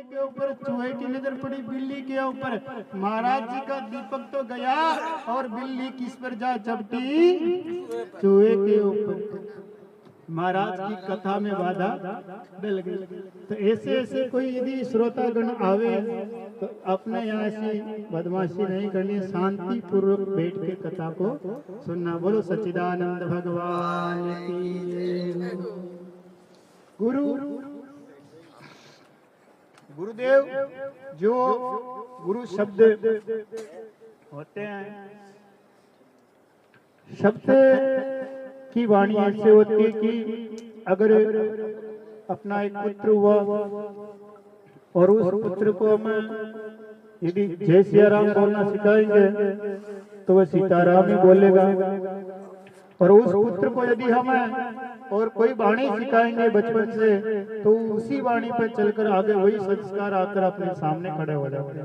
के ऊपर चूहे की नजर पड़ी, बिल्ली के ऊपर। महाराज जी का दीपक तो गया और बिल्ली किस पर जा चपटी? चूहे के ऊपर। महाराज की कथा में बाधा डल गई। तो ऐसे ऐसे कोई यदि श्रोतागण आवे तो अपने यहाँ ऐसी बदमाशी नहीं करनी, शांति पूर्वक बैठ के कथा को सुनना। बोलो सच्चिदानंद भगवान की। गुरुदेव जो गुरु शब्द होते हैं, शब्द की वाणी ऐसे होती है कि अगर अपना एक पुत्र हुआ और उस पुत्र को हम यदि जय सिया राम बोलना सिखाएंगे तो वह सीताराम ही बोलेगा। और उस पुत्र को यदि हम और कोई वाणी सिखाएंगे बचपन से तो उसी वाणी पर चलकर आगे वही संस्कार आकर अपने सामने खड़े हो जाते।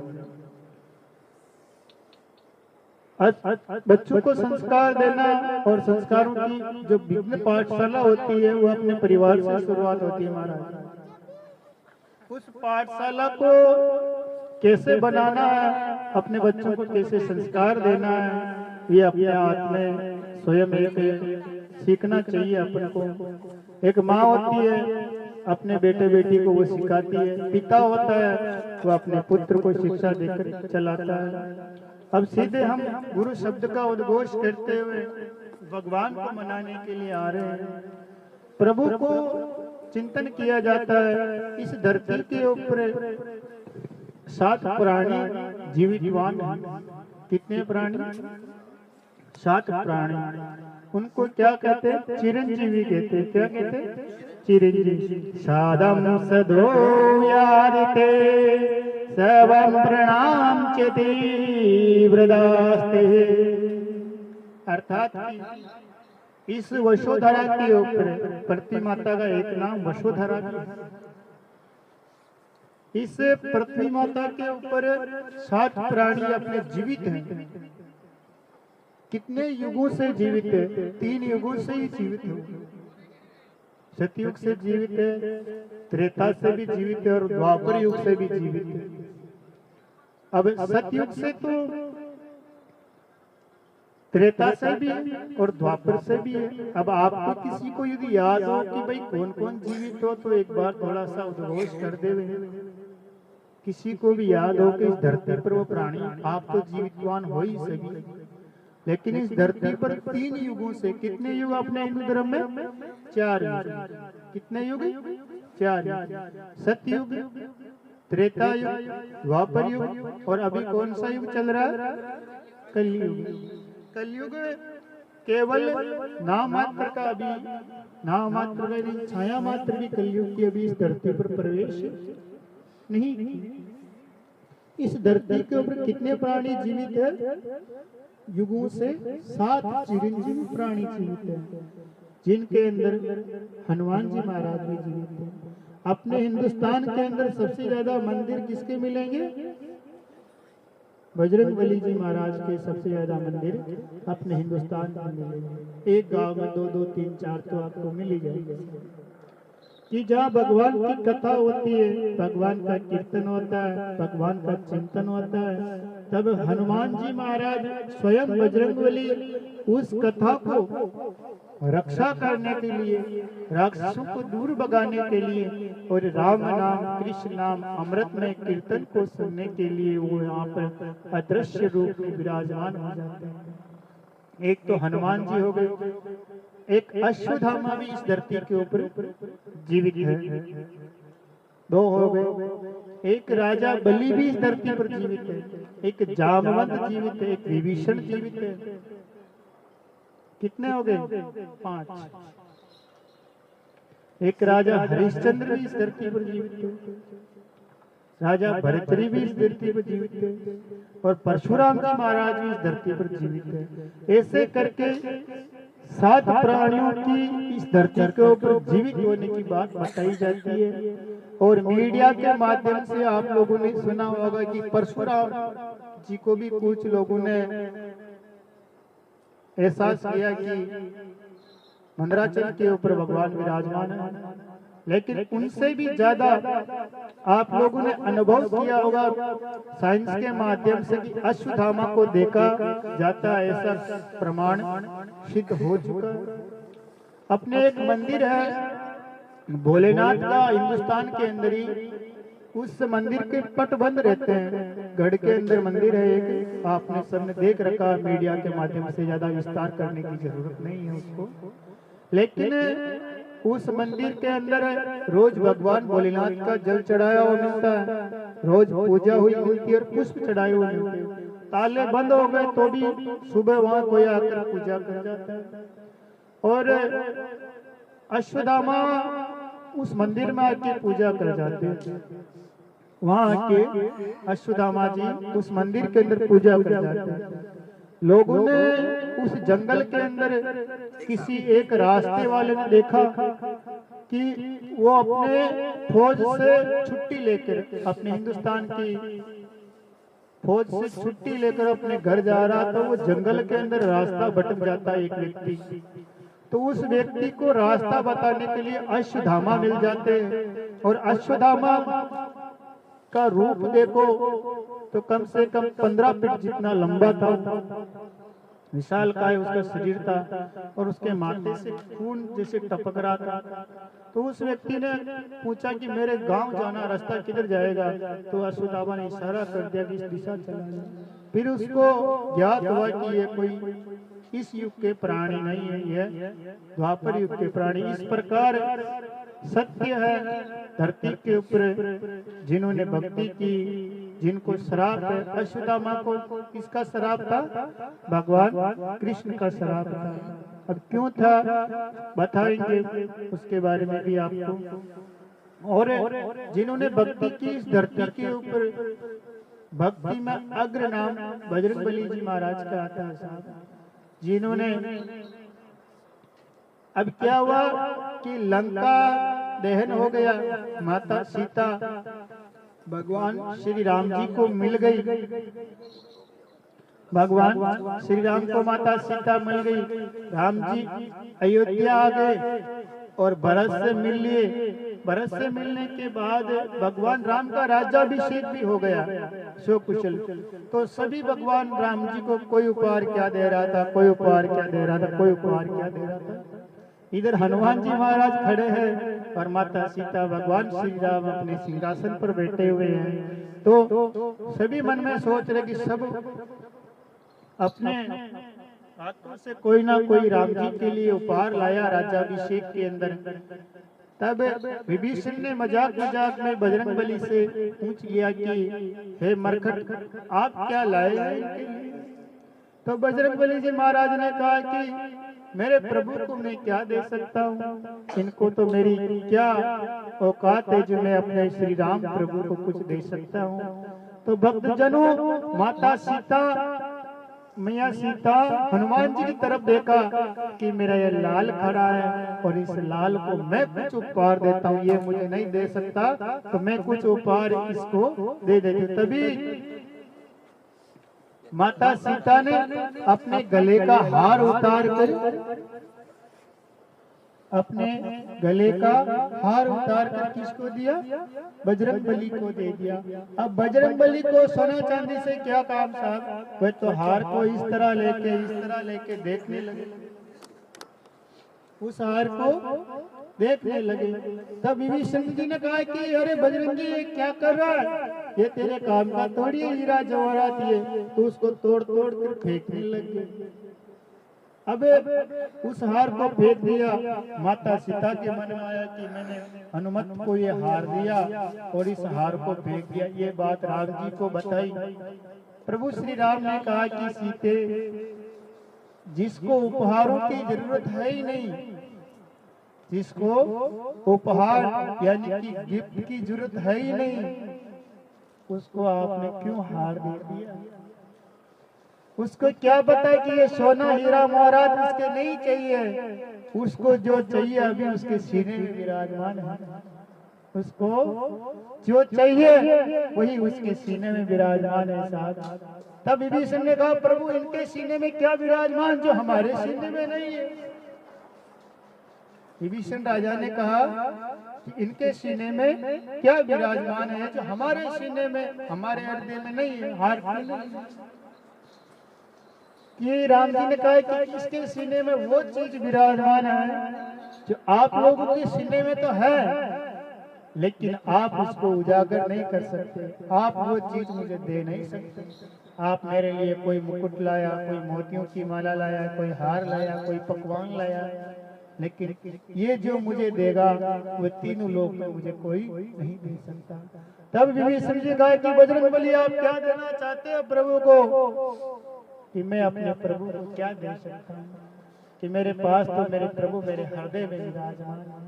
बच्चों को संस्कार देना और संस्कारों की जो विभिन्न पाठशाला होती है वो अपने परिवार से शुरुआत होती है महाराज। उस पाठशाला को कैसे बनाना है, अपने बच्चों को कैसे संस्कार देना है, ये अपने हाथ में स्वयं एक सीखना चाहिए अपन को। एक माँ होती है अपने बेटे बेटी को वो सिखाती है, पिता होता है वो अपने पुत्र को शिक्षा देकर चलाता है। अब सीधे हम गुरु शब्द का उद्घोष करते हुए भगवान को मनाने के लिए आ रहे हैं। प्रभु को चिंतन किया जाता है। इस धरती के ऊपर 7 प्राणी जीवितवान। कितने प्राणी? 7 प्राणी। उनको क्या कहते हैं? चिरंजीवी कहते हैं। क्या कहते हैं? चिरंजीवी। सादम सदो यादिते सर्वं प्रणाम च तीव्रदास्ते। अर्थात इस वसुधरा के ऊपर, पृथ्वी माता का एक नाम वसुधरा भी है। इस पृथ्वी माता के ऊपर 7 प्राणी अपने जीवित हैं। कितने युगों से जीवित है? 3 युगों से ही जीवित है। सतयुग से जीवित है, त्रेता से भी जीवित है और द्वापर युग से भी जीवित है। अब सतयुग से तो त्रेता से भी और द्वापर से भी है। अब आपको किसी को यदि याद हो कि भाई कौन कौन जीवित हो तो एक बार थोड़ा सा उद्घोष कर देवे। किसी को भी याद हो कि इस धरती पर वो प्राणी, आप तो जीवितवान हो ही सभी, लेकिन इस धरती पर 3 युगों से, कितने युग अपने हिंदू धर्म में? 4 युग। कितने युग? 4 युग। सतयुग, त्रेता युग, द्वापर युग और अभी कौन सा युग चल रहा है? कलयुग। कलयुग केवल नाम मात्र का, अभी नाम मात्र का, छाया मात्र भी कलयुग की अभी इस धरती पर प्रवेश नहीं की। इस धरती के ऊपर कितने प्राणी जीवित है? युगों से 7 चिरंजीवी प्राणी जीवित हैं, जिनके अंदर हनुमान जी महाराज भी जीवित हैं। अपने हिंदुस्तान के अंदर सबसे ज्यादा मंदिर किसके मिलेंगे? बजरंगबली जी महाराज के सबसे ज्यादा मंदिर अपने हिंदुस्तान में मिलेंगे। एक गांव में 2-2, 3-4 तो आपको मिल ही जाएंगे। कि जहाँ भगवान की कथा होती है, भगवान का कीर्तन होता है, भगवान का चिंतन होता है, तब हनुमान जी महाराज स्वयं बजरंगबली उस कथा को रक्षा करने के लिए, राक्षसों को दूर भगाने के लिए और राम नाम, कृष्ण नाम, अमृतमय कीर्तन को सुनने के लिए वो यहाँ पर अदृश्य रूप में विराजमान हो जाते हैं। एक तो हनुमान जी हो गए, एक अश्वत्थामा भी इस धरती के ऊपर जीवित है, 2 हो गए। एक राजा बलि भी इस धरती पर जीवित है, एक जामवंत जीवित है, एक विभीषण जीवित है। कितने हो गए? 5। एक राजा हरिश्चंद्र भी इस धरती पर जीवित है, राजा भरतरी भी इस धरती पर जीवित है और परशुराम जी महाराज भी इस धरती पर जीवित है। ऐसे करके 7 प्राणियों की इस धरती के ऊपर जीवित होने की बात बताई जाती है। और मीडिया के माध्यम से आप लोगों ने सुना होगा कि परशुराम जी को भी कुछ लोगों ने एहसास किया कि मंदराचल के ऊपर भगवान विराजमान है, लेकिन उनसे भी ज्यादा आप लोगों ने अनुभव किया होगा साइंस के माध्यम से कि अश्वत्थामा को देखा जाता है, ऐसा प्रमाण सिद्ध हो चुका। अपने एक मंदिर है भोलेनाथ का हिंदुस्तान के अंदर ही, उस मंदिर के पट बंद रहते हैं, गढ़ के अंदर मंदिर है एक, आपने सबने देख रखा, मीडिया के माध्यम से ज्यादा विस्तार करने की जरूरत नहीं है उसको। लेकिन उस मंदिर के अंदर रोज भगवान भोलेनाथ का जल चढ़ाया हुआ मिलता है, रोज पूजा हुई मिलती है और पुष्प चढ़ाए हुए मिलते हैं। ताले बंद हो गए तो भी सुबह वहां कोई आकर पूजा कर जाता है। और अश्वत्थामा उस मंदिर में आके पूजा कर जाते हैं, वहां आके अश्वत्थामा जी उस मंदिर के अंदर पूजा कर जाते हैं। लोगों ने उस जंगल के अंदर किसी एक रास्ते वाले ने देखा कि वो अपने फौज से छुट्टी लेकर, अपने हिंदुस्तान की फौज से छुट्टी लेकर अपने घर जा रहा था। वो जंगल के अंदर रास्ता भटक जाता है एक व्यक्ति, तो उस व्यक्ति को रास्ता बताने के लिए अश्वत्थामा मिल जाते हैं। और अश्वत्थामा का रूप देखो तो कम से कम 15 फीट जितना लंबा था, विशाल काय उसका शरीर था और उसके माथे से खून जैसे टपक रहा था। तो उस व्यक्ति ने पूछा कि मेरे गांव जाना रास्ता किधर जाएगा, तो अश्वत्थामा ने इशारा कर दिया कि इस दिशा चला जाए। फिर उसको ज्ञात हुआ कि ये कोई इस युग के प्राणी नहीं है, यह द्वापर युग के प्राणी। इस प्रकार सत्य है धरती के ऊपर जिन्होंने भक्ति की, जिनको श्राप है। अश्वत्थामा को किसका श्राप था? भगवान कृष्ण का श्राप था। अब क्यों था बताएंगे उसके बारे में भी आपको। और जिन्होंने भक्ति की इस धरती के ऊपर, भक्ति में अग्र नाम बजरंगबली जी महाराज का आता है, जिन्होंने, अब क्या हुआ कि लंका दहन हो गया, माता सीता भगवान श्री राम जी को मिल गई, भगवान श्री राम को माता सीता मिल गई। राम जी अयोध्या आ गए और भरत से मिल लिए। भरत से मिलने के बाद भगवान राम का राज्याभिषेक भी हो गया सुकुशल। तो सभी भगवान राम जी को कोई उपहार क्या दे रहा था, कोई उपहार क्या दे रहा था, कोई उपहार क्या दे रहा था। इधर हनुमान जी महाराज खड़े हैं और माता सीता भगवान श्री राम अपने सिंहासन पर बैठे हुए हैं। तो सभी मन में सोच रहे कि सब अपने हाथों से कोई ना कोई राम जी के लिए उपहार लाया राज्याभिषेक के अंदर। तब विभीषण ने मजाक मजाक में बजरंगबली से पूछ लिया कि हे मरकट, आप क्या लाए? तो बजरंगबली जी महाराज ने कहा कि मेरे प्रभु को मैं क्या दे सकता हूँ, इनको तो मेरी क्या औकात है जो मैं अपने श्री राम प्रभु को कुछ दे सकता हूँ। तो भक्तजनों, माता सीता, मैया सीता हनुमान जी की तरफ देखा कि मेरा ये लाल खड़ा है और इस लाल को मैं कुछ उपहार देता हूँ, ये मुझे नहीं दे सकता, तो मैं कुछ उपहार इसको दे देती हूँ। तभी माता सीता ने अपने गले का हार उतार कर, अपने गले का हार उतार कर किसको दिया? बजरंगबली को दे दिया। अब बजरंगबली को सोना चांदी से क्या काम साहब, वह तो हार को इस तरह लेके देखने लगे, उस हार को देखने लगे। तब विभीषण जी ने कहा कि अरे बजरंगी ये क्या कर रहा है, ये तेरे काम का थोड़ी हीरा जवाहरात है, तो उसको तोड़ तोड़ कर फेंकने लगे। अब उस हार को फेंक दिया। माता सीता के मन में आया कि मैंने हनुमत को ये हार दिया और इस हार को फेंक दिया। ये बात राम जी को बताई। प्रभु श्री राम ने कहा कि सीते, जिसको उपहारों की जरूरत है ही नहीं, जिसको उपहार यानी कि गिफ्ट की जरूरत है ही नहीं, उसको आपने क्यों हार दे दिया? उसको क्या पता कि ये सोना हीरा मोहरात उसके नहीं चाहिए, उसको जो चाहिए अभी उसके सीने में विराजमान है, उसको जो चाहिए वही उसके सीने में विराजमान है साहब। तब विभीषण ने कहा प्रभु इनके सीने में क्या विराजमान जो हमारे सीने में नहीं है? विभीषण राजा ने कहा कि इनके सीने में क्या विराजमान है जो हमारे सीने में, हमारे हृदय में नहीं है। हार्ट में नहीं है। कि राम जी ने कहा कि इसके सीने में वो चीज विराजमान है जो आप लोगों के सीने में तो है, लेकिन आप उसको उजागर नहीं कर सकते। आप वो चीज मुझे दे नहीं सकते। आप मेरे लिए कोई मुकुट लाया, कोई मोतियों की माला लाया, कोई हार लाया, कोई पकवान लाया, लेकिन ये जो मुझे देगा वो तीनों लोक में मुझे कोई नहीं दे सकता। तब विभीषण जी कहा कि बजरंगबली आप क्या देना चाहते हो प्रभु को? कि मैं अपने प्रभु को क्या दे सकता हूँ, कि मेरे पास तो मेरे प्रभु मेरे हृदय में विराजमान है।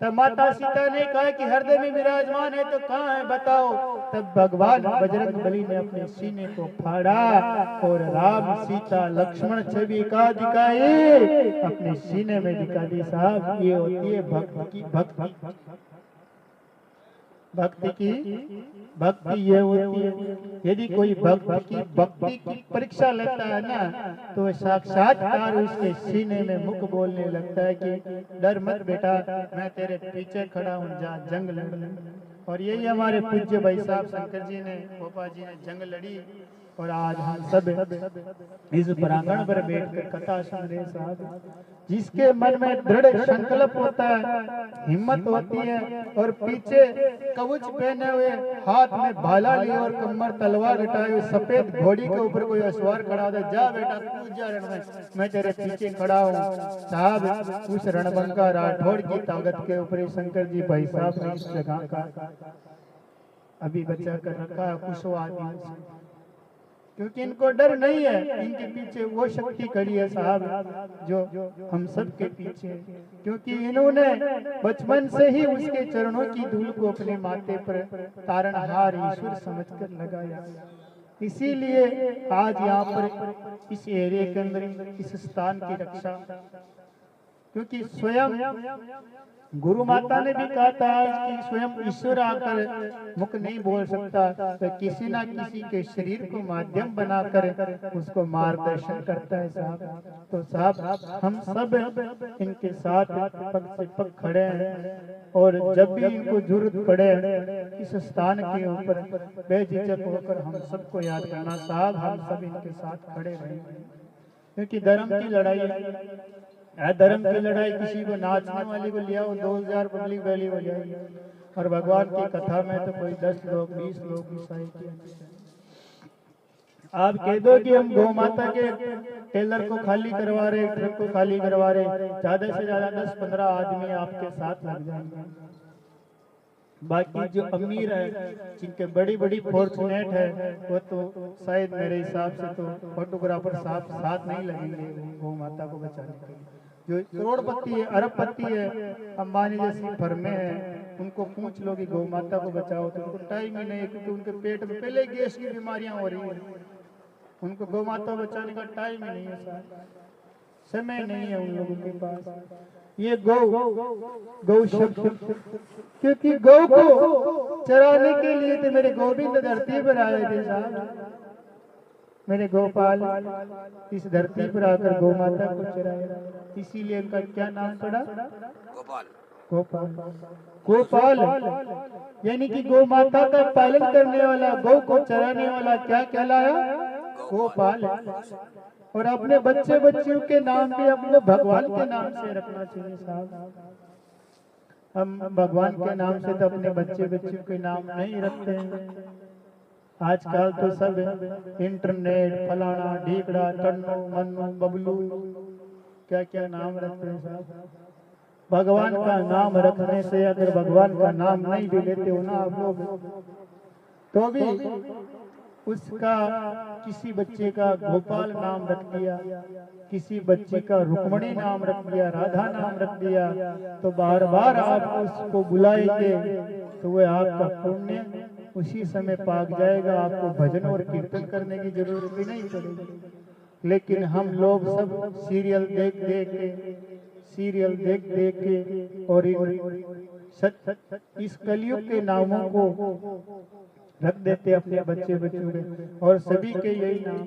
तब माता सीता ने कहा कि हृदय में विराजमान है तो कहाँ है बताओ। तब भगवान बजरंगबली ने अपने सीने को फाड़ा और राम सीता लक्ष्मण छवि का दिखाई अपने सीने में दिखा दी। साहब ये होती है भक्ति की भक्ति। भक्ति की भक्ति ये होती है, यदि कोई भक्ति की परीक्षा लेता है ना तो साक्षात्कार उसके सीने में मुख बोलने लगता है कि डर मत बेटा, मैं तेरे पीछे खड़ा हूँ, जा जंग लड़। और यही हमारे पूज्य भाई साहब शंकर जी ने, गोपा जी ने जंग लड़ी और आज हम सब इस प्रांगण पर बैठकर कथा सुन रहे। साहब जिसके मन में दृढ़ संकल्प होता है, हिम्मत होती है और पीछे कवच पहने हुए, हाथ में भाला लिए और कमर तलवार लटाए हुए सफेद घोड़ी के ऊपर कोई अश्वार खड़ा होता है, जा बेटा कूद जा रण में, मैं तेरे पीछे खड़ा हूँ। साहब उस रणबंका राठौड़ की ताकत के ऊपर शंकर जी भाई साहब ने इस जगह का अभी बचा कर रखा है कुशवाहा आदि, क्योंकि इनको डर नहीं है। इनके पीछे वो शक्ति खड़ी है साहब जो हम सब के पीछे, क्योंकि इन्होंने बचपन से ही उसके चरणों की धूल को अपने माथे पर तारणहार ईश्वर समझकर लगाया। इसीलिए आज यहाँ पर इस एरिया के अंदर इस स्थान की रक्षा, क्योंकि स्वयं गुरु माता ने भी कहा था कि स्वयं ईश्वर आकर मुख नहीं बोल सकता, तो किसी ना किसी के शरीर को माध्यम बनाकर उसको मार्गदर्शन करता है। साहब तो साहब हम सब इनके साथ पग से पग खड़े हैं और जब भी इनको जरूरत पड़े इस स्थान के ऊपर बेझिझक होकर हम सबको याद करना। साहब हम सब इनके साथ खड़े रहेंगे, क्योंकि धर्म की लड़ाई है। धर्म की लड़ाई किसी को नाचने वाले को लिया 2000 पब्लिक वैली हो जाएगी, और भगवान की कथा में तो कोई 10 लोग 20 लोग ईसाई के। आप कह दो कि हम गौ माता के टेलर को खाली करवा रहे, ट्रक को खाली करवा रहे, ज्यादा से ज्यादा 10-15 आदमी आपके साथ लग जाएंगे। बाकी जो अमीर है, जिनके बड़ी बड़ी फॉर्चुनेट है, वो तो शायद मेरे हिसाब से तो फोटोग्राफर साथ नहीं लगेंगे गौ माता को बचाने के लिए। जो करोड़पति है, अरबपति है, अंबानी जैसी फर्में हैं, उनको पूछ लो कि गौ माता को बचाओ तो उनको टाइम ही नहीं है, क्योंकि उनके पेट में पहले गैस की बीमारियां हो रही है। उनको गौ माता को बचाने का टाइम ही नहीं है, समय नहीं है उन लोगों के पास। ये गौ शब्द, क्योंकि गौ को चराने के लिए तो मेरे गोविंद धरती पर आए थे साहब। मेरे गोपाल इस धरती पर आकर गौ माता को चराया, इसीलिए उनका क्या नाम पड़ा? गोपाल। गोपाल गोपाल यानी कि गौ माता का पालन करने वाला, गौ को चराने वाला क्या कहलाया? गोपाल। और अपने बच्चे बच्चियों के नाम भी अपने भगवान के नाम से रखना चाहिए साहब। हम भगवान के नाम से तो अपने बच्चे बच्चियों के नाम नहीं रखते हैं। आजकल तो सब इंटरनेट फलाना ढीकड़ा टन्नू मन्नू बबलू क्या क्या नाम रखते हैं साहब। भगवान का नाम रखने से, अगर भगवान का नाम नहीं भी लेते हो ना आप लोग, तो भी उसका किसी बच्चे का गोपाल नाम रख दिया, किसी बच्चे का रुक्मणी नाम रख दिया, राधा नाम रख दिया, तो बार बार आप उसको बुलाएंगे तो वह आपका पुण्य उसी समय पाक जाएगा। आपको भजन और कीर्तन करने की जरूरत भी नहीं पड़ेगी। लेकिन हम लोग सब सीरियल देख देख के और इस कलयुग के नामों को रख देते अपने बच्चे बच्चों के, और सभी के यही नाम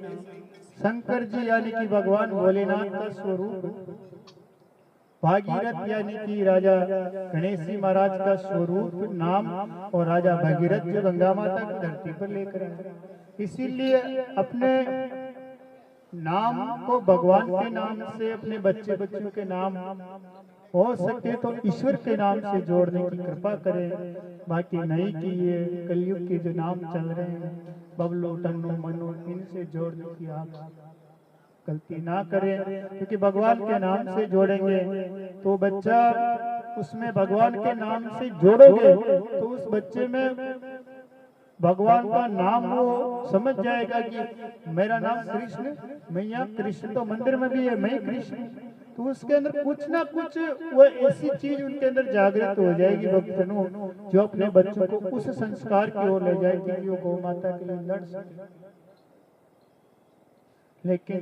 शंकर जी यानी कि भगवान भोलेनाथ का स्वरूप। भागीरथ यानी कि राजा गणेश जी महाराज का स्वरूप नाम, और राजा भागीरथ जो गंगा माता को धरती पर लेकर आए। इसीलिए अपने नाम को भगवान के नाम से, अपने बच्चे बच्चों के नाम हो सके तो ईश्वर के नाम से जोड़ने की कृपा करें। बाकी नहीं कि ये कलयुग के जो नाम चल रहे हैं बबलू टन्नू मनु, इनसे जोड़ने की आप गलती ना करें, क्योंकि भगवान के नाम से जोड़ेंगे तो बच्चा उसमें भगवान के नाम से जोड़ोगे तो उस बच्चे में भगवान का नाम वो समझ जाएगा कि मेरा नाम कृष्ण, मैं यहाँ कृष्ण तो मंदिर में भी है, मैं कृष्ण, तो उसके अंदर कुछ ना कुछ वो ऐसी चीज उनके अंदर जागृत हो जाएगी भक्तजनों, जो अपने बच्चों को उस संस्कार की ओर ले जाएगी कि वो गौ माता के लिए लड़ सके। लेकिन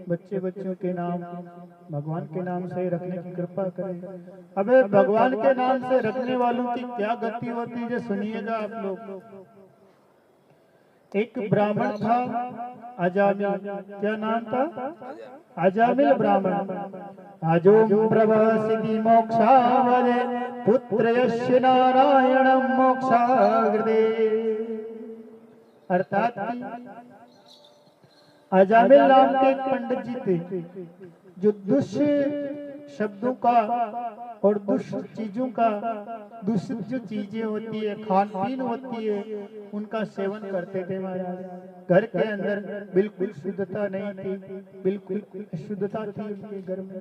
बच्चों के नाम भगवान के नाम से रखने की कृपा करें। अबे भगवान के नाम से रखने वालों की क्या गति होती है सुनिएगा आप लोग। एक ब्राह्मण था अजामिल, क्या नाम था? अजामिल ब्राह्मण। अजोम प्रभसिद्धि मोक्षावदे पुत्र यस्य नारायणं मोक्षाग्रदे। अर्थात अजामिल नाम के एक पंडित जी थे जो दुष्ट शब्दों का और दुष्ट चीजों का, दूषित जो चीजें होती है, खान पीन होती है, उनका सेवन करते थे महाराज। घर के अंदर बिल्कुल शुद्धता नहीं थी, बिल्कुल अशुद्धता थी उनके घर में।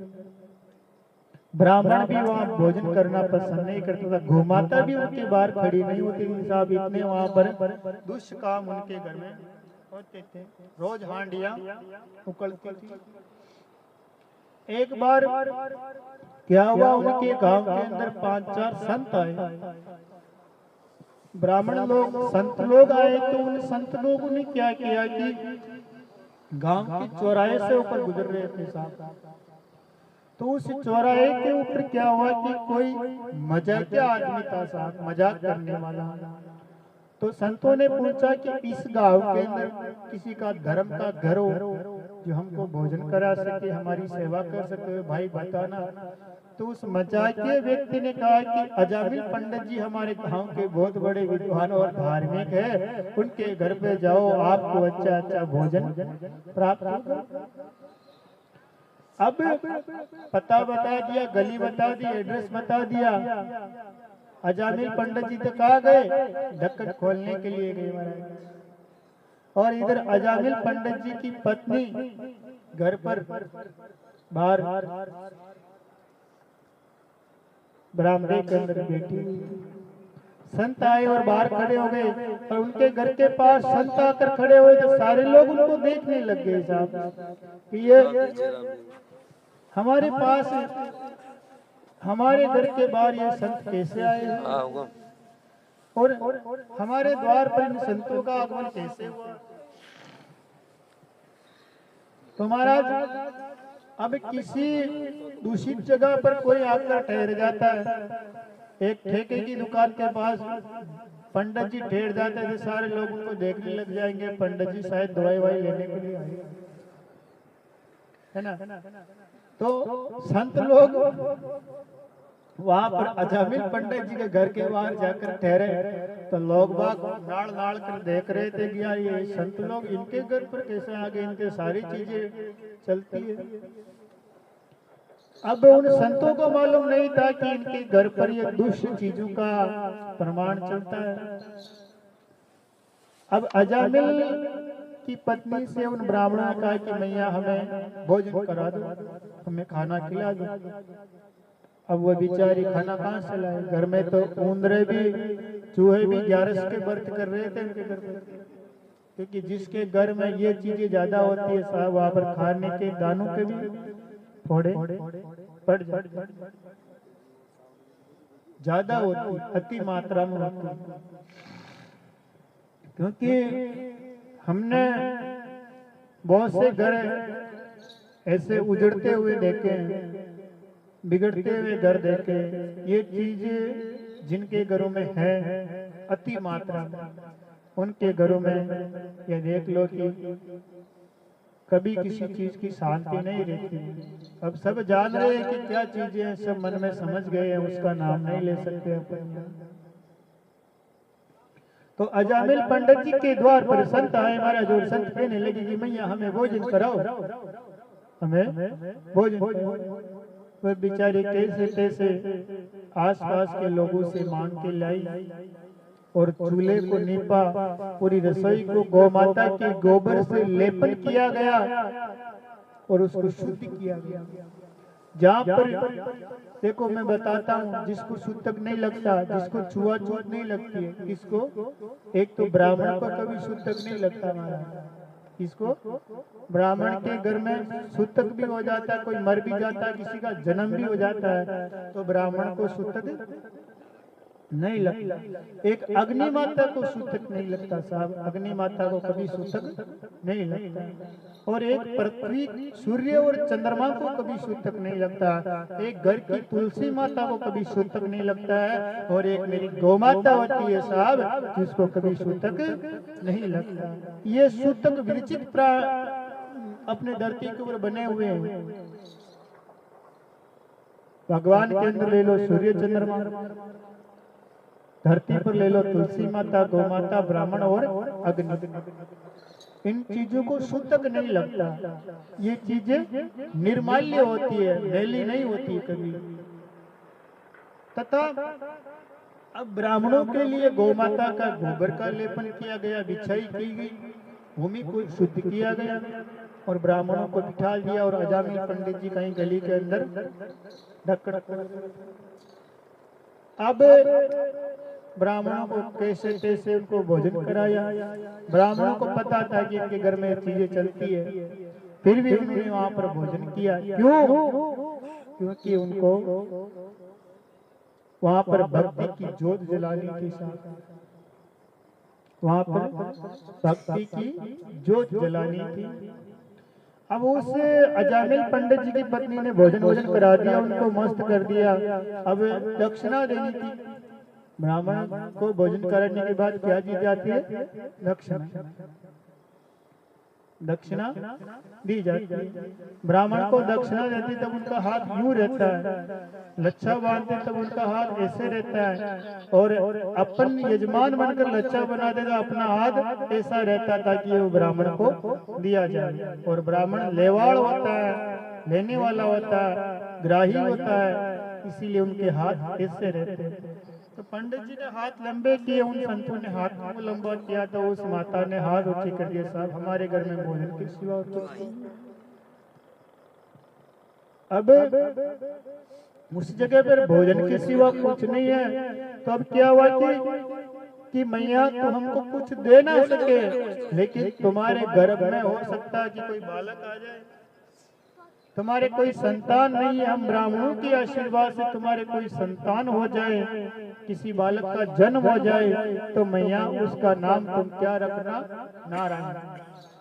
ब्राह्मण भी वहाँ भोजन करना पसंद नहीं करता था, गोमाता भी उनके बाहर खड़ी नहीं होती थी साहब, इतने वहाँ पर दुष्ट काम उनके घर में होते थे। रोज हांडियां उकलती थी। एक बार क्या हुआ, उनके गांव के अंदर 5-4 संत आए, ब्राह्मण लोग, संत लोग आए। तो उन संत लोगों ने क्या किया कि गांव के चौराहे से ऊपर गुजर रहे थे साहब। तो उस चौराहे के ऊपर क्या हुआ कि कोई मजाकिया आदमी था साहब, मजाक करने वाला। तो संतों ने पूछा कि इस गांव के अंदर किसी का धर्म का घर हो जो हमको भोजन करा सके, हमारी सेवा कर सके, भाई बताना। तो उस मजाकिये व्यक्ति ने कहा कि अजामिल पंडित जी हमारे गांव के बहुत बड़े विद्वान और धार्मिक है, उनके घर पे जाओ, आपको अच्छा अच्छा भोजन प्राप्त होगा। अब पता बता दिया, गली बता दी, एड्रेस बता दिया। अजामिल पंडित जी तो कहाँ गए? ढक्कन खोलने के लिए गए महाराज। और इधर अजामिल पंडित जी की पत्नी घर पर बाहर बरामदे के अंदर बैठी हुई। संत आए और बाहर खड़े हो गए, और उनके घर के पास संत आकर खड़े हुए तो सारे लोग उनको देखने लग गए साहब कि ये हमारे पास, हमारे घर के बाहर ये संत कैसे आए और हमारे द्वार पर इन संतों का आगमन कैसे हुआ। तो महाराज अब किसी दूषित जगह पर कोई आकर ठहर जाता है, एक ठेके की दुकान के पास पंडित जी ठहर जाते थे, सारे लोग उनको देखने लग जाएंगे, पंडित जी शायद दवाई वाई लेने के लिए आए, है ना। तो संत लोग वहां पर अजामिल पंडित जी के घर के बाहर जाकर ठहरे, तो लोग बाग नाड़ नाड़ कर देख रहे थे कि यार ये संत लोग इनके घर पर कैसे आ गए, इनके सारी चीजें चलती है। अब उन संतों को मालूम नहीं था कि इनके घर पर ये दुष्ट चीजों का प्रमाण चलता है। अब अजामिल की पत्नी से उन ब्राह्मणों ने कहा कि मैया हमें भोजन करा दो, हमें खाना खिला दो। अब वो बेचारी खाना कहाँ से लाए, घर में तो ऊंदरे भी चूहे भी 11 के व्रत कर रहे थे उनके घर पर, क्योंकि जिसके घर में ये चीजें ज्यादा होती है साहब वहां पर खाने के दानों के भी फोड़े पड़ जाते, ज्यादा होती, अति मात्रा में होती। क्योंकि हमने बहुत से घर ऐसे उजड़ते हुए देखे हैं, बिगड़ते हुए घर देखे। ये चीज जिनके घरों में है अति मात्रा में, उनके घरों में ये देख लो कि कभी किसी चीज की शांति नहीं रहती। अब सब जान रहे हैं कि क्या चीजें हैं, सब मन में समझ गए हैं, उसका नाम नहीं ले सकते अपन। तो अजामिल पंडित जी के द्वार पर संत आए महाराज, और संत कहने लगे कि मैया हमें भोजन कराओ, हमें भोजन कराओ। वह बेचारे कैसे कैसे आसपास के लोगों से मांग के लाई और चूल्हे को नीपा, पूरी रसोई को गौ माता के गोबर से लेपन किया गया और उसको शुद्ध किया गया। जहाँ पर देखो मैं बताता हूँ, जिसको सूतक नहीं लगता, जिसको छुआछूत नहीं लगती है, किसको, एक तो ब्राह्मण को कभी सूतक नहीं लगता महाराज। किसको? ब्राह्मण के घर में सूतक भी हो जाता है, कोई मर भी जाता है, किसी का जन्म भी हो जाता है, तो ब्राह्मण को सूतक नहीं लगता। एक अग्नि माता को सूतक नहीं लगता साहब, अग्नि माता को कभी सूतक नहीं लगता। और एक पृथ्वी, सूर्य और चंद्रमा को कभी सूतक नहीं लगता। एक घर की तुलसी माता को कभी सूतक नहीं लगता है, और एक मेरी गौ माता होती है साहब, जिसको कभी सूतक नहीं लगता। ये सूतक विरचित अपने धरती के ऊपर बने हुए हैं। भगवान के अंदर ले लो सूर्य चंद्रमा, धरती पर ले लो तुलसी माता, गौ माता, ब्राह्मण और अग्नि। इन चीजों को सूतक नहीं लगता। ये चीजें निर्माल्य होती है, मैली नहीं होती कभी। तथा अब ब्राह्मणों के लिए गौ माता का गोबर का लेपन किया गया, बिछाई की गई, भूमि को शुद्ध किया गया और ब्राह्मणों को बिठा दिया। और अजामिल पंडित जी कहीं गली के अंदर ढक्कड़। अब ब्राह्मणों को कैसे कैसे उनको भोजन कराया। ब्राह्मणों को पता था कि इनके घर में चीजें चलती है, फिर भी उन्होंने वहां पर भोजन किया। क्यों? क्योंकि उनको वहां पर भक्ति की ज्योत जलानी थी साहब, वहां पर भक्ति की ज्योत जलानी थी। अब उस अजामिल पंडित जी की पत्नी ने भोजन करा दिया, उनको मस्त कर दिया। अब दक्षिणा देनी थी। ब्राह्मण को भोजन कराने के बाद क्या दी जाती है? दक्षिणा दी जाती है। ब्राह्मण को दक्षिणा देती तब उनका हाथ यूं रहता है, लच्छा बांधते तब उनका हाथ ऐसे रहता है, और अपन यजमान बनकर लच्छा बना देगा, अपना हाथ ऐसा रहता ताकि वो ब्राह्मण को दिया जाए। और ब्राह्मण लेवाड़ होता है, लेने वाला होता है, ग्राही होता है, इसीलिए उनके हाथ ऐसे रहते हैं। तो पंडित जी ने हाथ लंबे किए, उन संतों ने हाथ को लंबा किया, तो उस माता ने हाथ ऊंचे कर दिया, साहब हमारे घर में भोजन के सिवा और कुछ नहीं। अब उस जगह पर भोजन के सिवा कुछ नहीं है, तो अब क्या हुआ कि मैया तो हमको कुछ दे ना सके, लेकिन तुम्हारे गर्भ में हो सकता है कि कोई बालक आ जाए, तुम्हारे कोई संतान नहीं है, हम ब्राह्मणों के आशीर्वाद से तुम्हारे कोई संतान हो जाए, किसी बालक का जन्म हो जाए, तो मैया उसका नाम तुम क्या रखना? नारायण।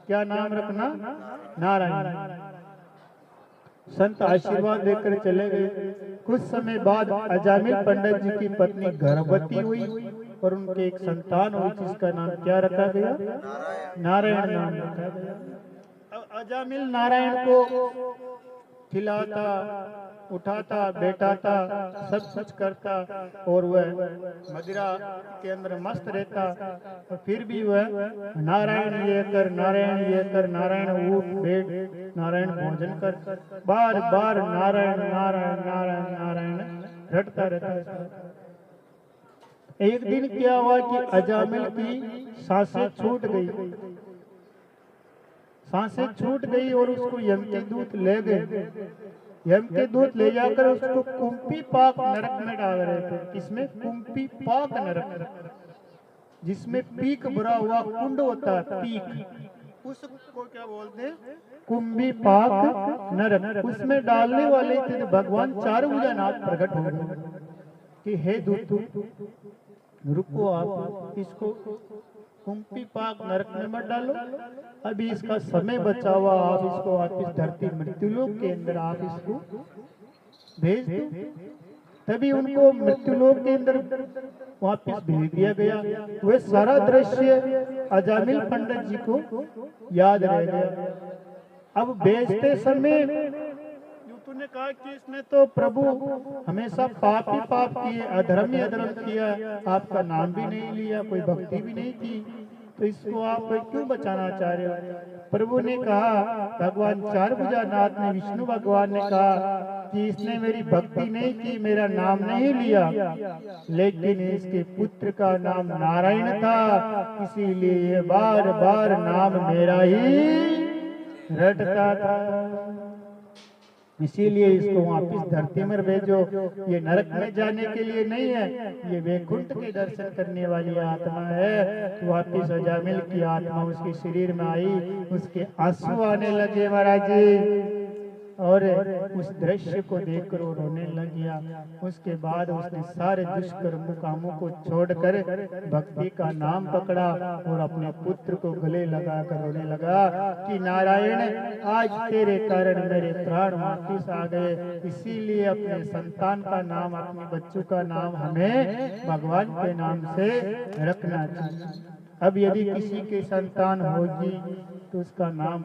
क्या नाम रखना? नारायण। संत आशीर्वाद देकर चले गए। कुछ समय बाद अजामिल पंडित जी की पत्नी गर्भवती हुई और उनके एक संतान हुई, जिसका नाम क्या रखा गया? नारायण नाम रखा गया। अब अजामिल नारायण को खिलाता, उठाता, बैठाता, सब कुछ करता, और वह मदिरा के अंदर मस्त रहता। और फिर भी वह नारायण ये कर, नारायण ये कर, नारायण उठ बैठ, नारायण भोजन कर, बार बार नारायण नारायण नारायण नारायण रटता रहता। एक दिन क्या हुआ कि अजामिल की सांसें छूट गई, सांसें छूट गई और उसको यम के दूत ले गए। यम के दूत ले जाकर उसको कुंपी पाक नरक में डाल रहे थे। किसमें? कुंपी पाक नरक, जिसमें पीक भरा हुआ कुंड होता है, पीक, उसको क्या बोलते हैं? कुंभी पाक नरक। उसमें डालने वाले थे भगवान चारुभुजनाथ प्रकट हो गए कि हे दूत रुको, आप इसको कुंपी पाक नरक में मत डालो, अभी इसका समय बचा हुआ, आप इसको वापिस धरती मृत्युलोक के अंदर आप इसको भेज दो। तभी उनको मृत्युलोक के अंदर वापिस भेज दिया गया। वह सारा दृश्य अजामिल पंडित जी को याद रह गया। अब बेचते समय तूने कहा कि इसने तो प्रभु हमेशा पाप ही पाप किए, अधर्म ही अधर्म किया, आपका नाम भी नहीं लिया, कोई भक्ति भी नहीं की, तो इसको आप क्यों बचाना चाह रहे हो? प्रभु ने कहा, भगवान चार भुजानाथ ने, विष्णु भगवान ने कहा कि इसने मेरी भक्ति नहीं की, मेरा नाम नहीं लिया, लेकिन इसके पुत्र का नाम नारायण था, इसीलिए ये बार बार नाम मेरा ही रटता था। इसीलिए इसको वापिस धरती में भेजो। ये नरक में जाने के लिए नहीं है, ये वैकुंठ के दर्शन करने वाली आत्मा है। तो वापिस अजामिल की आत्मा उसके शरीर में आई, उसके आंसू आने लगे महाराज जी, और उस दृश्य को देखकर वो रोने लग गया। उसके बाद उसने सारे दुष्कर्म कामों को छोड़कर भक्ति का नाम पकड़ा और अपने पुत्र को गले लगाकर रोने लगा कि नारायण, आज तेरे कारण मेरे प्राण वापिस आ गए, इसीलिए अपने संतान का नाम, अपने बच्चों का नाम हमें भगवान के नाम से रखना चाहिए। अब यदि किसी के संतान होगी तो उसका नाम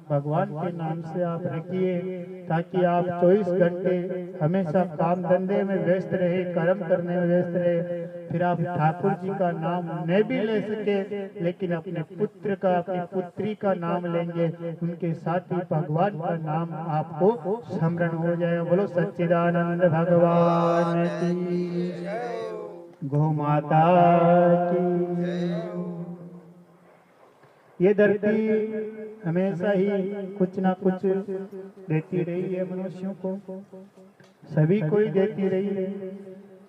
भगवान के नाम से आप रखिए, ताकि आप 24 घंटे हमेशा काम धंधे में व्यस्त रहे, कर्म करने में व्यस्त रहे, फिर आप ठाकुर जी का नाम नहीं भी ले सके, लेकिन अपने पुत्र का, अपनी पुत्री का नाम लेंगे, उनके साथ ही भगवान का नाम आपको स्मरण हो जाए। बोलो सच्चिदानंद भगवान की, गौ माता की। ये धरती हमेशा ही कुछ ना कुछ देती रही है मनुष्यों को, सभी को ही देती रही है,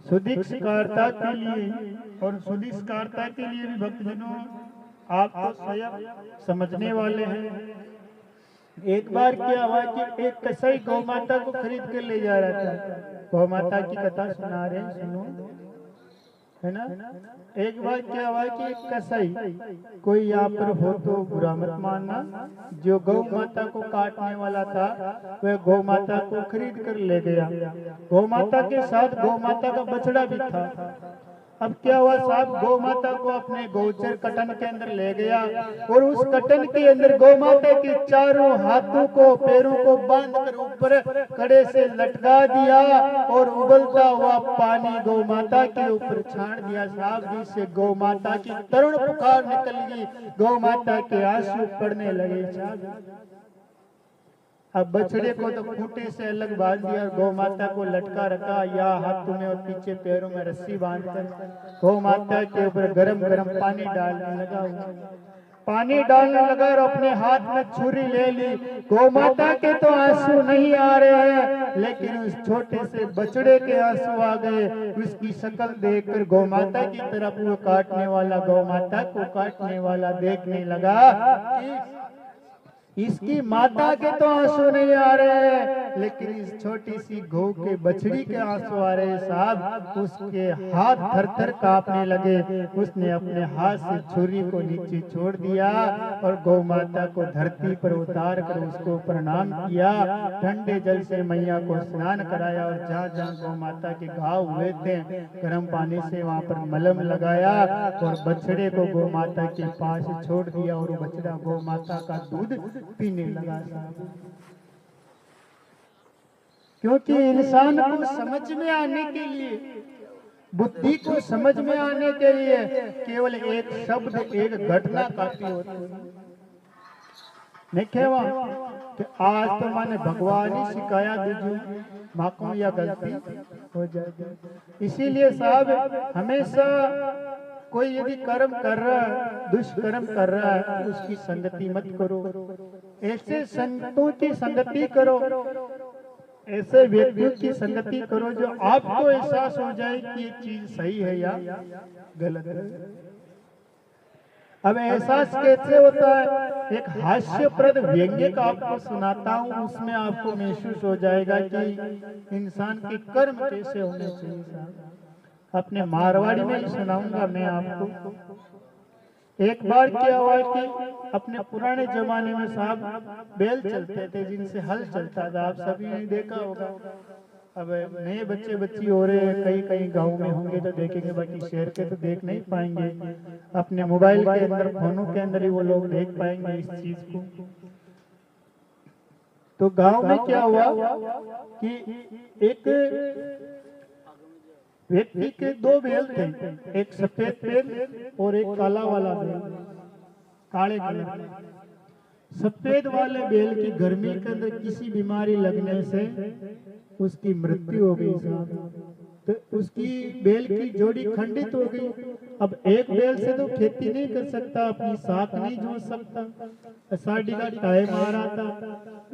सुधिक्षकारता के लिए। और सुधिक्षकारता के लिए भी भक्तजनों आप तो स्वयं समझने वाले हैं। एक बार क्या हुआ कि एक कसाई गौ माता को खरीद कर ले जा रहा था। गौ माता की कथा सुना रहे हैं, सुनो, है ना। एक बार क्या हुआ कि एक कसाई, कोई यहाँ पर हो तो बुरा मत मानना, जो गौ माता को काटने वाला था वह गौ माता को खरीद कर ले गया। गौ माता के साथ गौ माता का बछड़ा भी था। अब क्या हुआ साहब, गौ माता को अपने गोचर कटन के अंदर ले गया और उस कटन के अंदर गौ माता के चारों हाथों को, पैरों को बांधकर ऊपर कड़े से लटका दिया और उबलता हुआ पानी गौ माता के ऊपर छाड़ दिया साहब, जिससे गौ माता की तरुण पुकार निकल गई, गौ माता के आंसू पड़ने लगे साहब। अब बछड़े को तो खूंटे से अलग बांध दिया और गौ माता को लटका रखा, या हाथों में और पीछे पैरों में रस्सी बांधकर गौ माता के ऊपर गरम गरम पानी डालने लगा। पानी डालने लगा और अपने हाथ में छुरी ले ली। गौ माता के तो आंसू नहीं आ रहे हैं, लेकिन उस छोटे से बछड़े के आंसू आ गए। उसकी शक्ल देखकर गौ माता की तरफ वो काटने वाला, गौ माता को काटने वाला देखने लगा कि इसकी माता के तो आंसू नहीं आ रहे हैं, लेकिन इस छोटी सी गौ के बछड़ी के आंसू आ रहे साहब। उसके हाथ थर थर कांपने लगे। उसने अपने हाथ से छुरी को नीचे छोड़ दिया और गौ माता को धरती पर उतार कर उसको प्रणाम किया। ठंडे जल से मैया को स्नान कराया और जहाँ जहाँ गौ माता के घाव हुए थे गर्म पानी से वहाँ पर मलम लगाया और बछड़े को गौ माता के पास छोड़ दिया और बछड़ा गौ माता का दूध पीने लगा साहब। क्योंकि इंसान को समझ में आने के लिए, बुद्धि को समझ में आने के लिए केवल एक शब्द, एक घटना काफी होती है। नहीं कि आज तो मैंने भगवान ही सिखाया तुझे, माँ या गलती हो जाए। इसीलिए साहब हमेशा कोई यदि कर्म कर रहा है, दुष्कर्म कर रहा है, उसकी संगति मत करो। ऐसे संतों की संगति करो, ऐसे व्यक्तियों की संगति करो जो आपको एहसास हो जाए कि ये चीज सही है या गलत है। अब एहसास कैसे होता है? एक हास्यप्रद व्यंग्य का आपको सुनाता हूँ, उसमें आपको महसूस हो जाएगा कि इंसान के कर्म कैसे होने चाहिए। अपने मारवाड़ी में ही सुनाऊंगा मैं आपको। एक बार क्या हुआ कि अपने पुराने जमाने में साहब बैल चलते थे, जिनसे हल चलता था, आप सभी ने देखा होगा। अब नए बच्चे बच्ची हो रहे हैं, कई कई गांव में होंगे तो देखेंगे, बाकी शहर के तो देख नहीं पाएंगे। अपने मोबाइल के अंदर, फोनों के अंदर ही वो लोग देख पाएंगे इस चीज को। तो गांव में क्या हुआ कि एक व्यक्ति के दो बैल थे, एक सफेद बैल और एक काला वाला बैल, काले कलर का। सफेद वाले बैल की गर्मी के अंदर किसी बीमारी लगने से उसकी मृत्यु हो गई साहब। तो उसकी बैल की जोड़ी खंडित हो गई। अब एक बैल से तो खेती नहीं कर सकता, अपनी साख नहीं जोत सकता, आषाढ़ी का टाइम आ रहा था।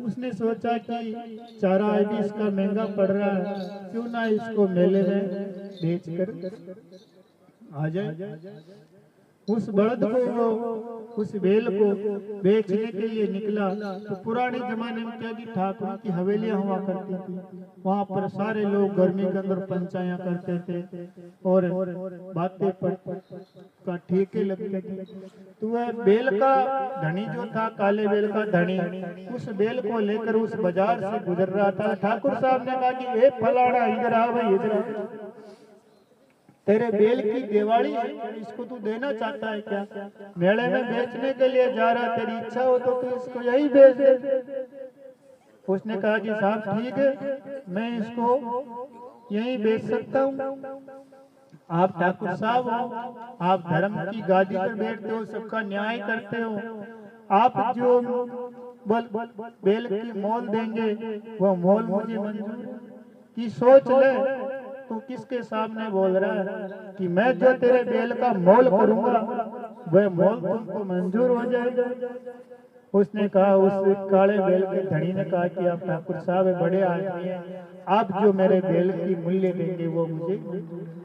उसने सोचा कि चारा भी इसका महंगा पड़ रहा है, क्यों ना इसको मेले में बेच कर आ जाए। उस बड़द को वो उस बैल को बेचने के लिए निकला। तो पुराने जमाने में क्या कि ठाकुर की हवेलियां हुआ करती थी, वहां पर सारे लोग गर्मी के अंदर पंचायत करते थे और बातें का ठेके लगते थे। तो वह बैल का धनी जो था, काले बैल का धनी, उस बैल को लेकर उस बाजार से गुजर रहा था। ठाकुर साहब ने कहा कि ए फलाना, इधर आ भाई, इधर आ, तेरे बैल की दिवाली है, इसको तू देना चाहता है क्या? मेले में बेचने के लिए जा रहा, तेरी इच्छा हो तो तू इसको यही बेच दे। उसने कहा कि साहब ठीक है, मैं इसको यही बेच सकता हूँ। आप ठाकुर साहब हो, आप धर्म की गादी पर बैठते हो, सबका न्याय करते हो, आप जो बैल की मोल देंगे वो मोल मुझे मंजूर है। कि सोच ले, तू किसके सामने बोल रहा है कि मैं जो तेरे बैल का मोल करूंगा वह मोल तुमको मंजूर हो जाएगा। उसने कहा, उस काले बैल के धनी ने कहा कि आप ठाकुर साहब बड़े आदमी हैं, आप जो मेरे बैल की मूल्य देंगे वो मुझे मंजूर है।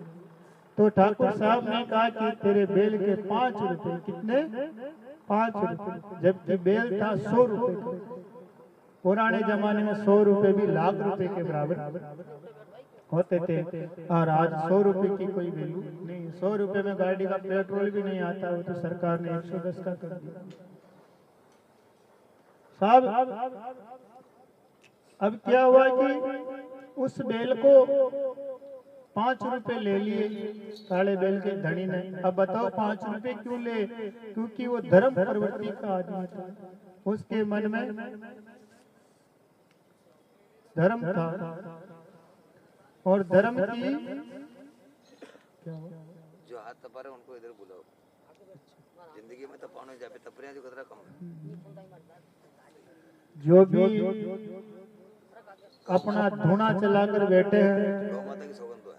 तो ठाकुर साहब ने कहा कि तेरे बैल के 5 रुपए। कितने? 5 रुपए। जबकि बैल था 100 रुपए। पुराने जमाने में 100 रुपए भी लाख रुपए के बराबर होते थे, और आज 100 रुपए की कोई वैल्यू नहीं। 100 रुपए में गाड़ी का पेट्रोल भी नहीं आता, वो तो सरकार ने 110 का कर दिया साहब। अब क्या हुआ कि उस बैल को 5 रुपए ले लिए काले बैल के धनी ने। अब बताओ 5 रुपए क्यों ले? क्योंकि वो धर्म प्रवृत्ति का आदमी था, उसके मन में धर्म था, और धर्म की जो हाथ तपा रहे उनको इधर बुलाओ। जिंदगी में तपाने जापे तपरियां जो कतरा कम। जो भी अपना धूना चलाकर बैठे हैं, गौ माता की सौगंध है,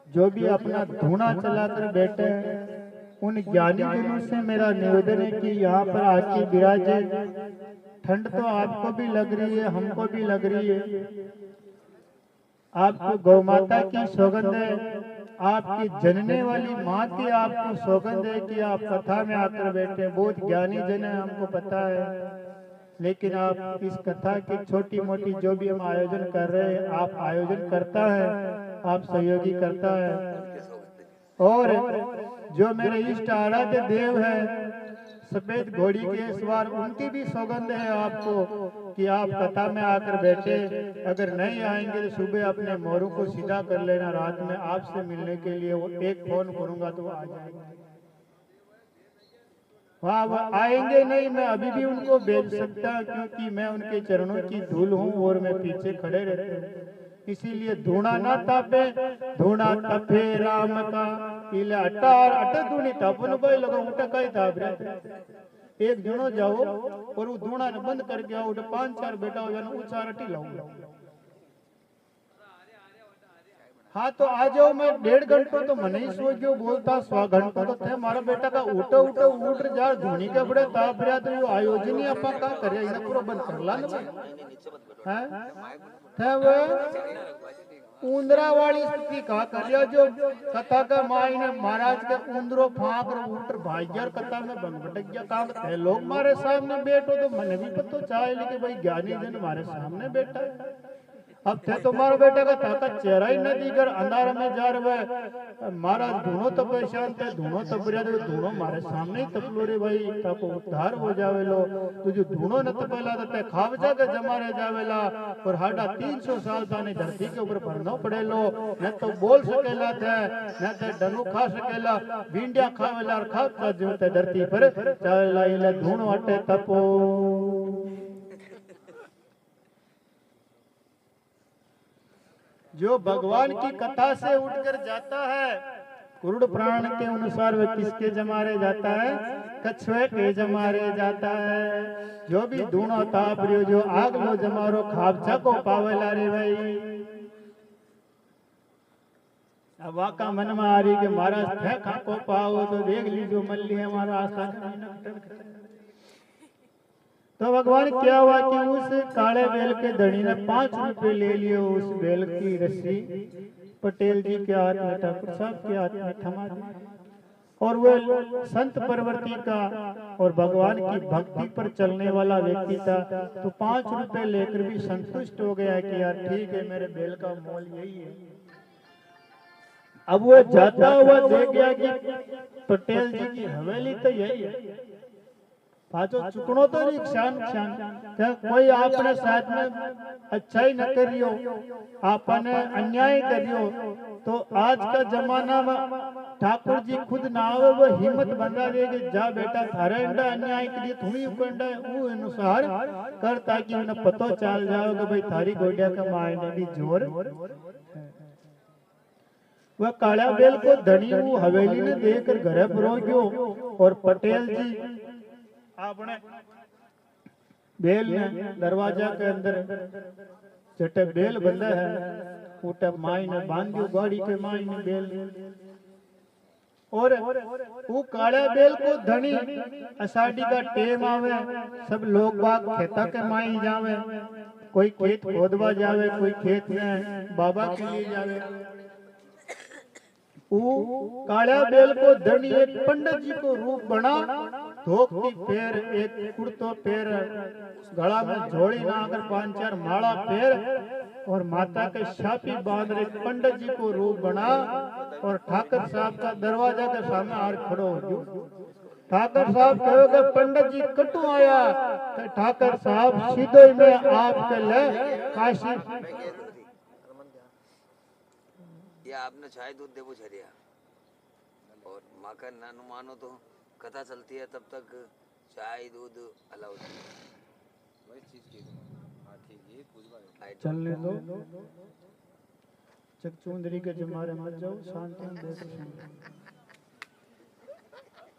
जो भी अपना धूना चलाकर बैठे हैं, उन ज्ञानी जनों से मेरा निवेदन है कि यहाँ पर आके विराजे। ठंड तो आपको भी लग रही है, हमको भी लग रही है। आपको गौ माता की सौगंध है, आपकी जनने वाली माँ की आपको सौगंध है कि आप कथा में आकर बैठे। बहुत ज्ञानी जन है, हमको पता है, लेकिन आप इस कथा की छोटी मोटी जो भी हम आयोजन कर रहे हैं, आप आयोजन करता है, आप सहयोगी करता है। और जो मेरे इष्ट आराध्य देव है सफेद घोड़ी के सवार, उनकी भी सौगंध है आपको कि आप कथा में आकर बैठे। अगर नहीं आएंगे तो सुबह अपने मोरों को सीधा कर लेना, रात में आपसे मिलने के लिए वो एक फोन करूंगा तो वो आ जाएंगे। वहाँ वो आएंगे नहीं, मैं अभी भी उनको भेज सकता, क्योंकि मैं उनके चरणों की धूल हूँ और मैं पीछे खड़े रहते हैं। इसीलिए धूणा ना तापे, धूणा तपे राम का इले अटार अटे धूनी तापन भाई लगा उठा कई ताप रहे। एक जनो जाओ और वो धूणा ने बंद करके आओ, उठे 5-4 बेटा हो जाना, ऊंचा रटी लाऊंगा। हाँ तो आ जाओ, मैं 1.5 घंटा तो मन ही सो गयो बोलता, 100 घंटा तो थे मारा बेटा का उठो उठो उठ जा, धूनी के बड़े ताप रहा। तो आयोजन ही अपा का करे, इन्हें पूरा बंद कर ला ना थे वो उंदरा वाली स्थिति का कर जो कथा का माई ने महाराज के उंदरो फांक उठ भाग्यर कथा में बन भटक गया। काम थे लोग मारे सामने बैठो तो मन भी पतो चाहे, लेकिन भाई ज्ञानी जन हमारे सामने बैठा है। अब थे तुम्हारा बेटा का ताका चेहरा ही न दिखर, अंधारा में जा रहे महाराज दोनों तपस्यान थे, दोनों तपरिया थे, दोनों हमारे सामने ही तपलो रे भाई, ताको उद्धार हो जावेलो। तो जो दोनों न तपेला था खाव जाके जमा रह जावेला, और हाडा 300 साल ताने धरती के ऊपर भरना पड़ेलो। न तो बोल सकेला थे, न तो डनु खा सकेला, भिंडिया खावेला और खाता जो थे धरती पर चला इले धूणो अटे तपो। जो भगवान की कथा से उठकर जाता है, कुरुड़ पुराण के अनुसार वह किसके जमारे जाता है? कछुए के जमारे जाता है। जो भी धूणो ताप रियो, जो आग लो जमारो खाबचा को पावेला रे भाई। अब वाका मन में आ रही कि महाराज थे खाको पाओ तो देख लीजिए मल्ली है हमारा आस्था। तो भगवान क्या हुआ कि उस काले बेल के धनी ने 5 रुपए ले लिए। उस बेल की रस्सी पटेल जी के हाथ में, ठाकुर साहब के हाथ में थमा दी। और वह संत परवर्ती का और भगवान की भक्ति पर चलने वाला व्यक्ति था। तो 5 रुपए लेकर भी संतुष्ट हो गया कि यार ठीक है, मेरे बेल का मोल यही है। अब वो जाता हुआ देख गया कि पटेल जी की हवेली तो यही है। पाचो चुकनो तो नहीं क्षण क्या कोई आपने साथ में अच्छाई न करियो, आपने अन्याय करियो। तो आज का जमाना में ठाकुर जी खुद ना आवे, वो हिम्मत बंधा दे कि जा बेटा थारे अंडा अन्याय करिए थोड़ी उकंडा वो अनुसार कर, ताकि उन्हें पतो चल जाओ कि भाई थारी गोडिया का मायने भी जोर। वह काला बेल को धनी वो हवेली ने देकर घर पर गयो। और पटेल जी आपने बेल ने दरवाजा के अंदर जटे बेल बंधा है उठे माई ने बांधियो गाड़ी के माई ने बेल। और वो काले बेल को धनी अषाढ़ी का टेम आवे, सब लोग बाग खेता के माई जावे, कोई खेत खोदवा जावे, कोई खेत में बाबा के लिए जावे। वो काला बेल को धनी एक पंडित जी को रूप बना, धोती पैर, एक कुर्तो पैर, गला में झोली ना अगर 5-4 माला पैर और माता के छापी बांध रहे पंडित जी को रूप बना। और ठाकर साहब का दरवाजा के सामने आर खड़ो हो गयो। ठाकर साहब कहो कि पंडित जी कटू आया? ठाकर साहब सीधो ही में आपके ले काशी। ये आपने चाय दूध देवो छरिया और माका नानु मानो तो कथा चलती है तब तक चाय दूध अलाउड है। वही चीज की हां ठीक है पूछवा चलने दो। चकचुंदरी के जमारे मत जाओ, शांति में बैठो।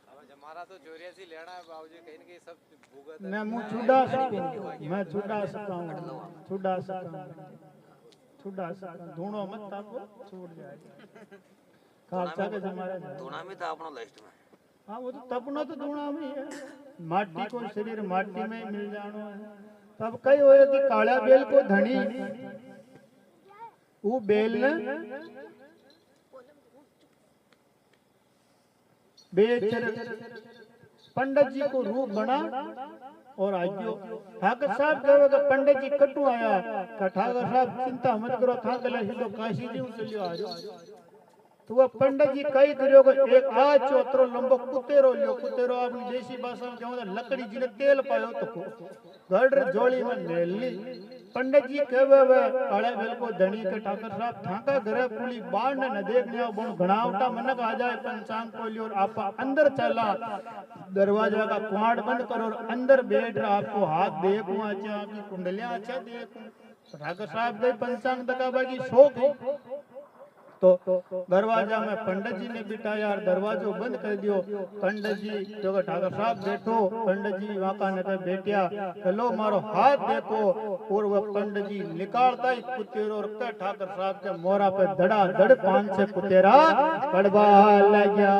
अब जमारा तो जोरिया सी लेना है बाबूजी, कहीं न कहीं सब भूगत मैं मुंह छुड़ा सकूं, मैं छुड़ा सकता हूं, छुड़ा सकता हूं, छुड़ा सकता। धूणो मत ताको, छूट जाएगा। खालसा के जमारे धूणा में था अपना लिस्ट में। हाँ वो तो तपना तो धूणा में है, माटी को शरीर माटी में मिल जानो है। तब कई होए कि काला बेल को धनी वो बेल ने बेचर पंडित जी को रूप बना और आज्ञो। ठाकर साहब कहो कि पंडित जी कटू आया? ठाकर साहब चिंता मत करो, था गला सीधो काशी जी चलियो आ जाओ। तो वह पंडित जी कई करियो कि एक आज चोतरो लंबो कुतेरो लियो। कुतेरो आपनी जैसी भाषा में कहूं तो लकड़ी जी ने तेल पायो तो गढ़ जोड़ी में मेल ली। पंडित जी कहवे वे काले बेल को धनी के ठाकर साहब थाका घरे पुली बाढ़ ने न देखने बण घणावटा मनक आ जाए पंचांग को लियो। और आप अंदर चला, दरवाजा का कुआड़ बंद करो और अंदर बैठ रहा। आपको हाथ देखूं अच्छा, आपकी कुंडलियां अच्छा देखूं। ठाकर साहब गई पंचांग दकाबाजी सो गई। तो दरवाजा में पंडित जी ने बिठाया और दरवाजो बंद कर दियो। पंडित जी जो ठाकर साहब बैठो, पंडित जी वाका ने बैठिया, लो मारो हाथ देखो। और वह पंडित जी निकालता ही कुतेरो और ठाकर साहब के मोरा पे धड़ा धड़ 5 से कुतेरा पड़वा लग गया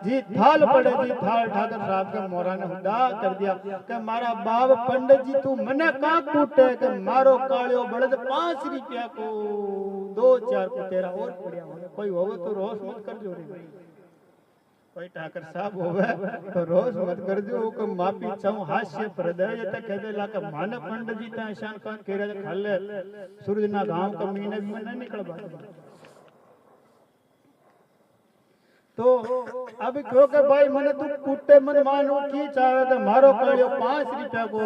जी। थाल पड़े जी, थाल ठाकर साहब के मोरा ने उड़ा कर दिया कि मारा बाप पंडित जी तू मने का कूटे कि मारो कालियो बड़द 5 रुपया को 2-4 कुतेरा और पड़िया। कोई होवे तो रोष मत कर जो रे, कोई ठाकर साहब होवे तो रोष मत कर जो को माफी चाहूं। हास्य हृदय त कह दे ला के मान पंडित जी ता ईशान कान केरे खाले सूरज ना गांव का महीने भी मन निकल बा। तो अब क्यों के भाई मने तू कूटे मन मानो की चाहे तो मारो कालियो 5 रुपया को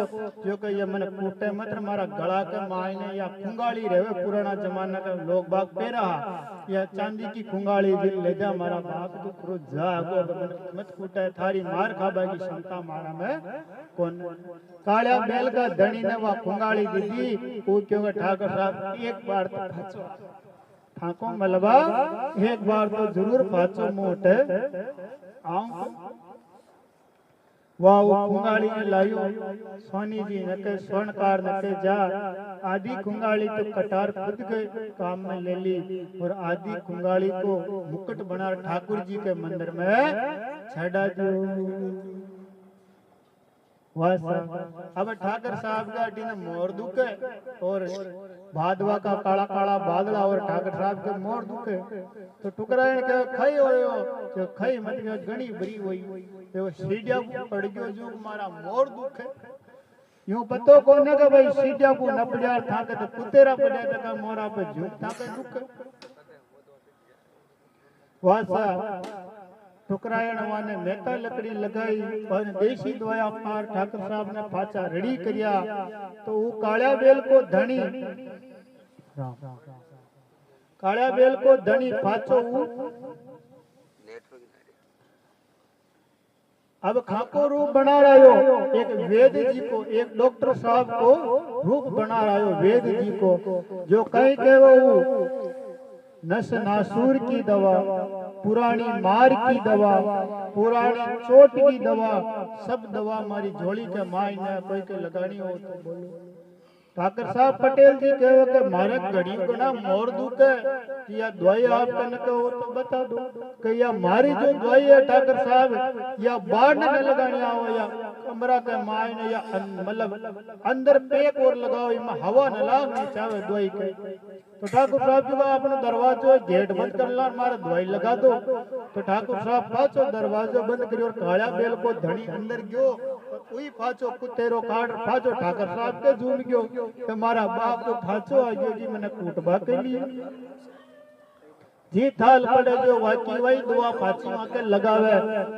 जो के ये मने कूटे मत मारा गला के मायने या खुंगाली रहे पुराना जमाना का लोग बाग पेरा या चांदी की खुंगाली दिल ले जा मारा बाप तू करो जागो मत कूटे थारी मार खाबा की क्षमता मारा में कौन। कालिया बेल का धनी ने वह खुंगाली दी वो क्यों ठाकर साहब एक बार तो थाको मलबा एक बार तो जरूर पाचो मोटे आऊं वाह खुंगाड़ी ने लायो सोनी जी नके स्वर्णकार नके जा आदि खुंगाड़ी तो कटार खुद के काम में ले ली और आदि खुंगाड़ी को मुकुट बना ठाकुर जी के मंदिर में छड़ा दो। अब ठाकर साहब का अटी ने मोर दुखे और भादवा का काला काला बादला और ठाकर साहब के मोर दुखे तो टुकरायण के खाई होयो तो खाई मत गयो घणी भरी हुई तो सीढ़िया पड़ गयो जो मारा मोर दुखे यूं पतो कोने का भाई सीढ़िया को न पड़या थाके तो कुतेरा पड़या तो मोरा पे झूठ थाके दुखे वासा टुकरायण वाने मेहता लकड़ी लगाई और देसी दवाया पार ठाकुर साहब ने पाचा रेडी करया तो वो काळ्या बेल को धनी काळ्या बेल को धनी पाचो अब खाको रूप बना रहा हो एक वेद जी को एक डॉक्टर साहब को रूप बना रहा हो वेद जी को जो कहीं के वो नस नासूर की दवा पुरानी मार की दवा पुरानी चोट की दवा सब दवा हमारी झोली के माई ने कोई के लगानी हो तो बोलो। ठाकर साहब पटेल जी कहो कि मारे घड़ी को ना मोर दुखे कि या दवाई आप कने कहो तो बता दो कि या मारी जो दवाई है ठाकर साहब या बाढ़ न लगानी आओ या कमरा के माई ने या मतलब अंदर पेक और लगाओ इमा हवा न लागनी चाहे दवाई के तो ठाकुर साहब जी अपने दरवाजो गेट बंद कर ला मारा दवाई लगा दो तो ठाकुर साहब पाचो दरवाजो बंद करियो और काळा बेल को धनी अंदर गयो वही पाचो कुतेरो काट पाचो ठाकुर साहब के झूम गयो तो मारा बाप तो पाचो आ गयो जी मैंने कूटबा के लिए जी थाल पड़े जो वाकी वही दवा पाची आके लगावे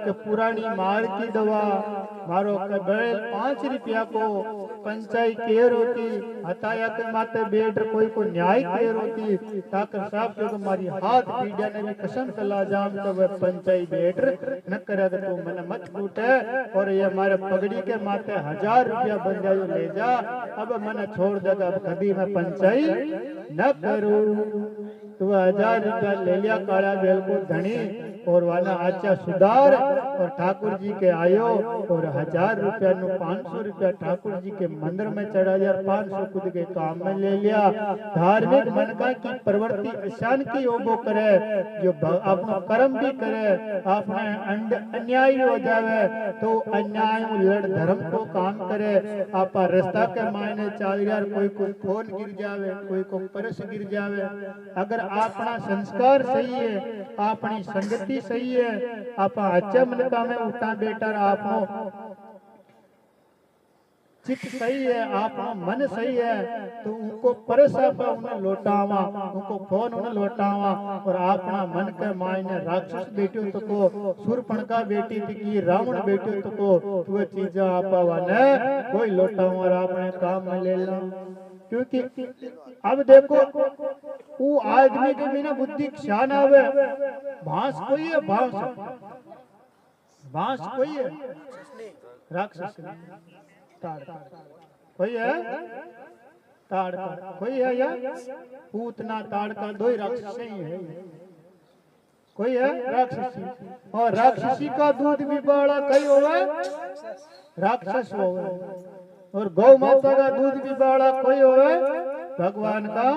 कि पुरानी मार की दवा मारो के बैल 5 रुपया को पंचाई केर होती हताया के माते बेड कोई को न्याय केर होती ठाकर साहब जो हमारी हाथ पीड़िया ने भी कसम कला जाम तो वह पंचाई बेड न करे तो मैंने मत कूटे और ये हमारे पगड़ी के माते 1000 रुपया बन जाओ ले जा अब मैंने छोड़ देगा अब कभी मैं पंचाई न करूं तो 1000 रुपया ले लिया काला बेल को धनी और वाला आचा सुधार और ठाकुर जी के आयो और 1000 रुपया नु 500 रुपया ठाकुर जी के मंदिर में चढ़ा दिया 500 खुद के काम में ले लिया। धार्मिक मन का की प्रवृत्ति अशान की ओबो करे जो अपना कर्म भी करे आपने अन्याय हो जावे तो अन्याय लड़ धर्म को काम करे आपा रास्ता के मायने चाल यार कोई को फोन गिर जावे कोई को परस गिर जावे अगर अपना संस्कार सही है अपनी संगति सही है आप अच्छा मन का में उठा बेटा आपनो चित्त सही है आपका मन सही है तो उनको परसा पर उन्हें लौटावा उनको फोन उन्हें लौटावा और अपना मन के मायने राक्षस बेटियों तो को सुरपण का बेटी थी की रावण बेटियों तो को वो चीजा आपा ने कोई लौटावा और अपने काम में ले लो क्योंकि अब देखो वो आदमी के बिना बुद्धि क्षान आवे भांस कोई है भांस कोई है राक्षस कोई है ताड़ कोई है या पूतना ताड़ का दो ही राक्षस ही है कोई है राक्षसी और राक्षसी का दूध भी बड़ा कई होवे राक्षस होवे और गौ माता का दूध भी बड़ा कोई होवे भगवान का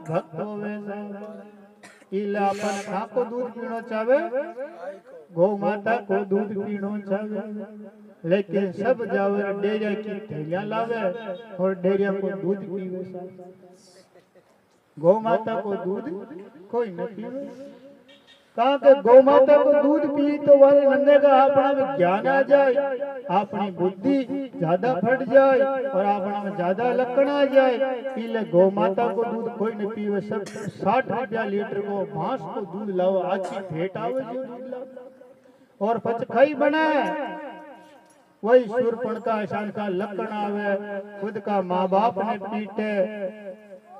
भक्त होवे इला अपन खा को दूध पीनो चाहे गौ माता को दूध पीनो चाहे लेकिन सब जावे डेरिया की थैलियां लावे और डेरिया को दूध पीवे गौ माता को दूध कोई न पीवे कहा के गौ माता को दूध पी तो वाले नंदे का अपना ज्ञान आ जाए अपनी बुद्धि ज्यादा फट जाए और अपना में ज्यादा लक्षण आ जाए इसलिए गौ माता को दूध कोई न पीवे सब 60 रुपया लीटर को भैंस को दूध लाओ अच्छी भेंट आवे जो दूध लाओ और पचखाई बनाए वही सुरपण का शान का लक्षण आवे खुद का माँ बाप ने पीटे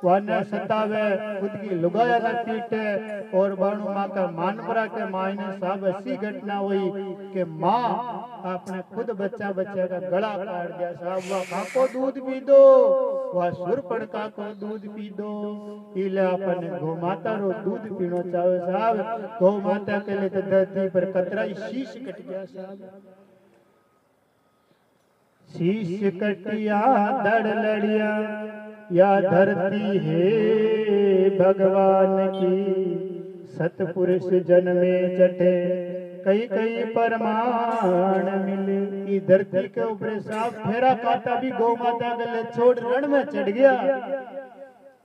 वाने सतावे, खुद की लुगाया न पीटे और बाणु माँ का मानपरा के मायने साहब ऐसी घटना हुई कि माँ आपने खुद बच्चा का गला काट दिया साहब। वह काको दूध पी दो, वह सुरपण काको दूध पी दो, इले आपने गौ माता रो दूध पीनो चाहे साहब। गौ माता के लिए तो धरती पर कतरा शीश कट गया साहब। शीश कटिया धड़ लड़िया या धरती है भगवान की, सतपुरुष जन्मे चटे कई कई परमाण मिले। ये धरती के ऊपर साफ फेरा काटा भी गौ माता गले छोड़ रण में चढ़ गया।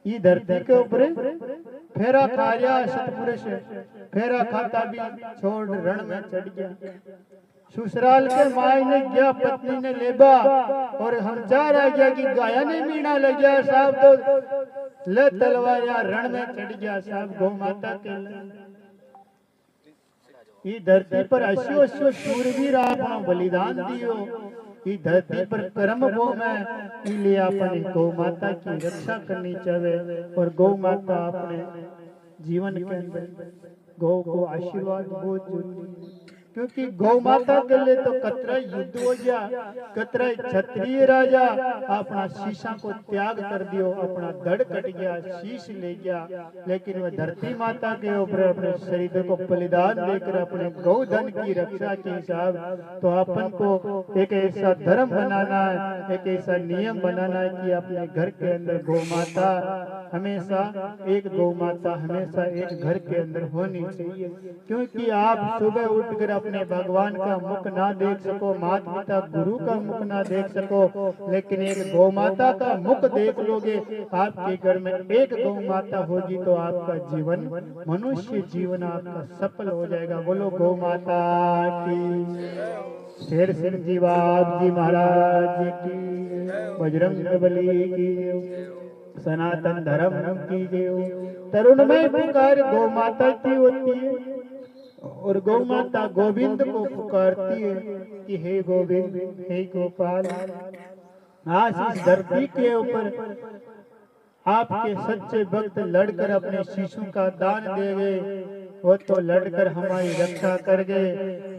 ये धरती के ऊपर फेरा खाया सतपुरुष, फेरा खाता भी छोड़ रण में चढ़ गया। ससुराल के माई ने गया, पत्नी ने लेबा और हम जा रहा गया कि गाया ने मीणा लग गया साहब, तो ले तलवार रण में चढ़ गया साहब गौ माता के। ये धरती पर अस्यो अस्यो शूरवीर आपनो बलिदान दियो। ये धरती पर कर्म भो में, इसलिए अपने गौ माता की रक्षा करनी चाहिए और गौ माता अपने जीवन के अंदर गौ को आशीर्वाद बहुत जरूरी, क्योंकि गौ माता के लिए तो कतरा युद्ध हो गया, कतरा क्षत्रिय राजा अपना शीशा को त्याग कर दियो, अपना धड़ कट गया, शीश ले गया, लेकिन वह धरती माता के ऊपर अपने शरीर को बलिदान देकर अपने गौधन की रक्षा की हिसाब। तो अपन को एक ऐसा धर्म बनाना है, एक ऐसा नियम बनाना है कि अपने घर के अंदर गौ माता हमेशा एक गौ माता हमेशा एक घर के अंदर होनी चाहिए। क्योंकि आप सुबह उठकर अपने भगवान का मुख ना देख सको, माता पिता गुरु का मुख ना देख सको, लेकिन एक गौ माता का मुख देख लोगे, आपके घर में एक गौ माता होगी तो आपका जीवन मनुष्य जीवन आपका सफल हो जाएगा। बोलो गौ माता की, शेर सिंह जी बाप जी महाराज की, बजरंगबली की, सनातन धर्म की जय। तरुण में पुकार गौ माता की होती है और गौ माता गोविंद को पुकारती है कि हे गोविंद, हे गोपाल, आज इस धरती के ऊपर आपके सच्चे भक्त लड़कर अपने शिशु का दान दे गए, वो तो लड़कर हमारी रक्षा कर गए,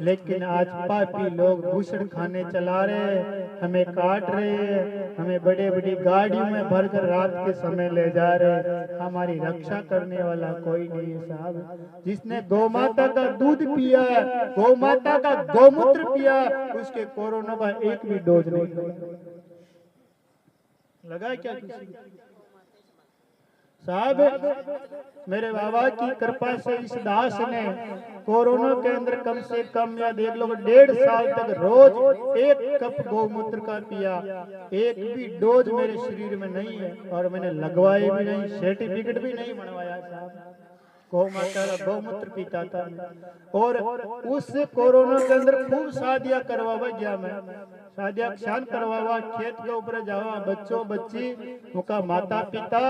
लेकिन आज पापी लोग भूषण खाने चला रहे, हमें काट रहे हैं, हमें बड़े बड़ी गाड़ियों में भरकर रात के समय ले जा रहे। हमारी रक्षा करने वाला कोई नहीं है साहब। जिसने गौ माता का दूध पिया, गौ माता का गौमूत्र पिया, उसके कोरोना का एक भी डोज नहीं लगा क्या किसी साहब। मेरे बाबा की कृपा से इस दास ने कोरोना के अंदर कम से कम या देख लो 1.5 साल तक रोज 1 कप गौमूत्र का पिया, एक भी डोज मेरे शरीर में नहीं है और मैंने लगवाए भी नहीं, सर्टिफिकेट भी नहीं बनवाया साहब। गौ माता का गौमूत्र पीता था और उस कोरोना के अंदर खूब शादियां करवावा गया मैं, शादियां क्षण करवावा, खेत के ऊपर जावा, बच्चों बच्ची उनका माता पिता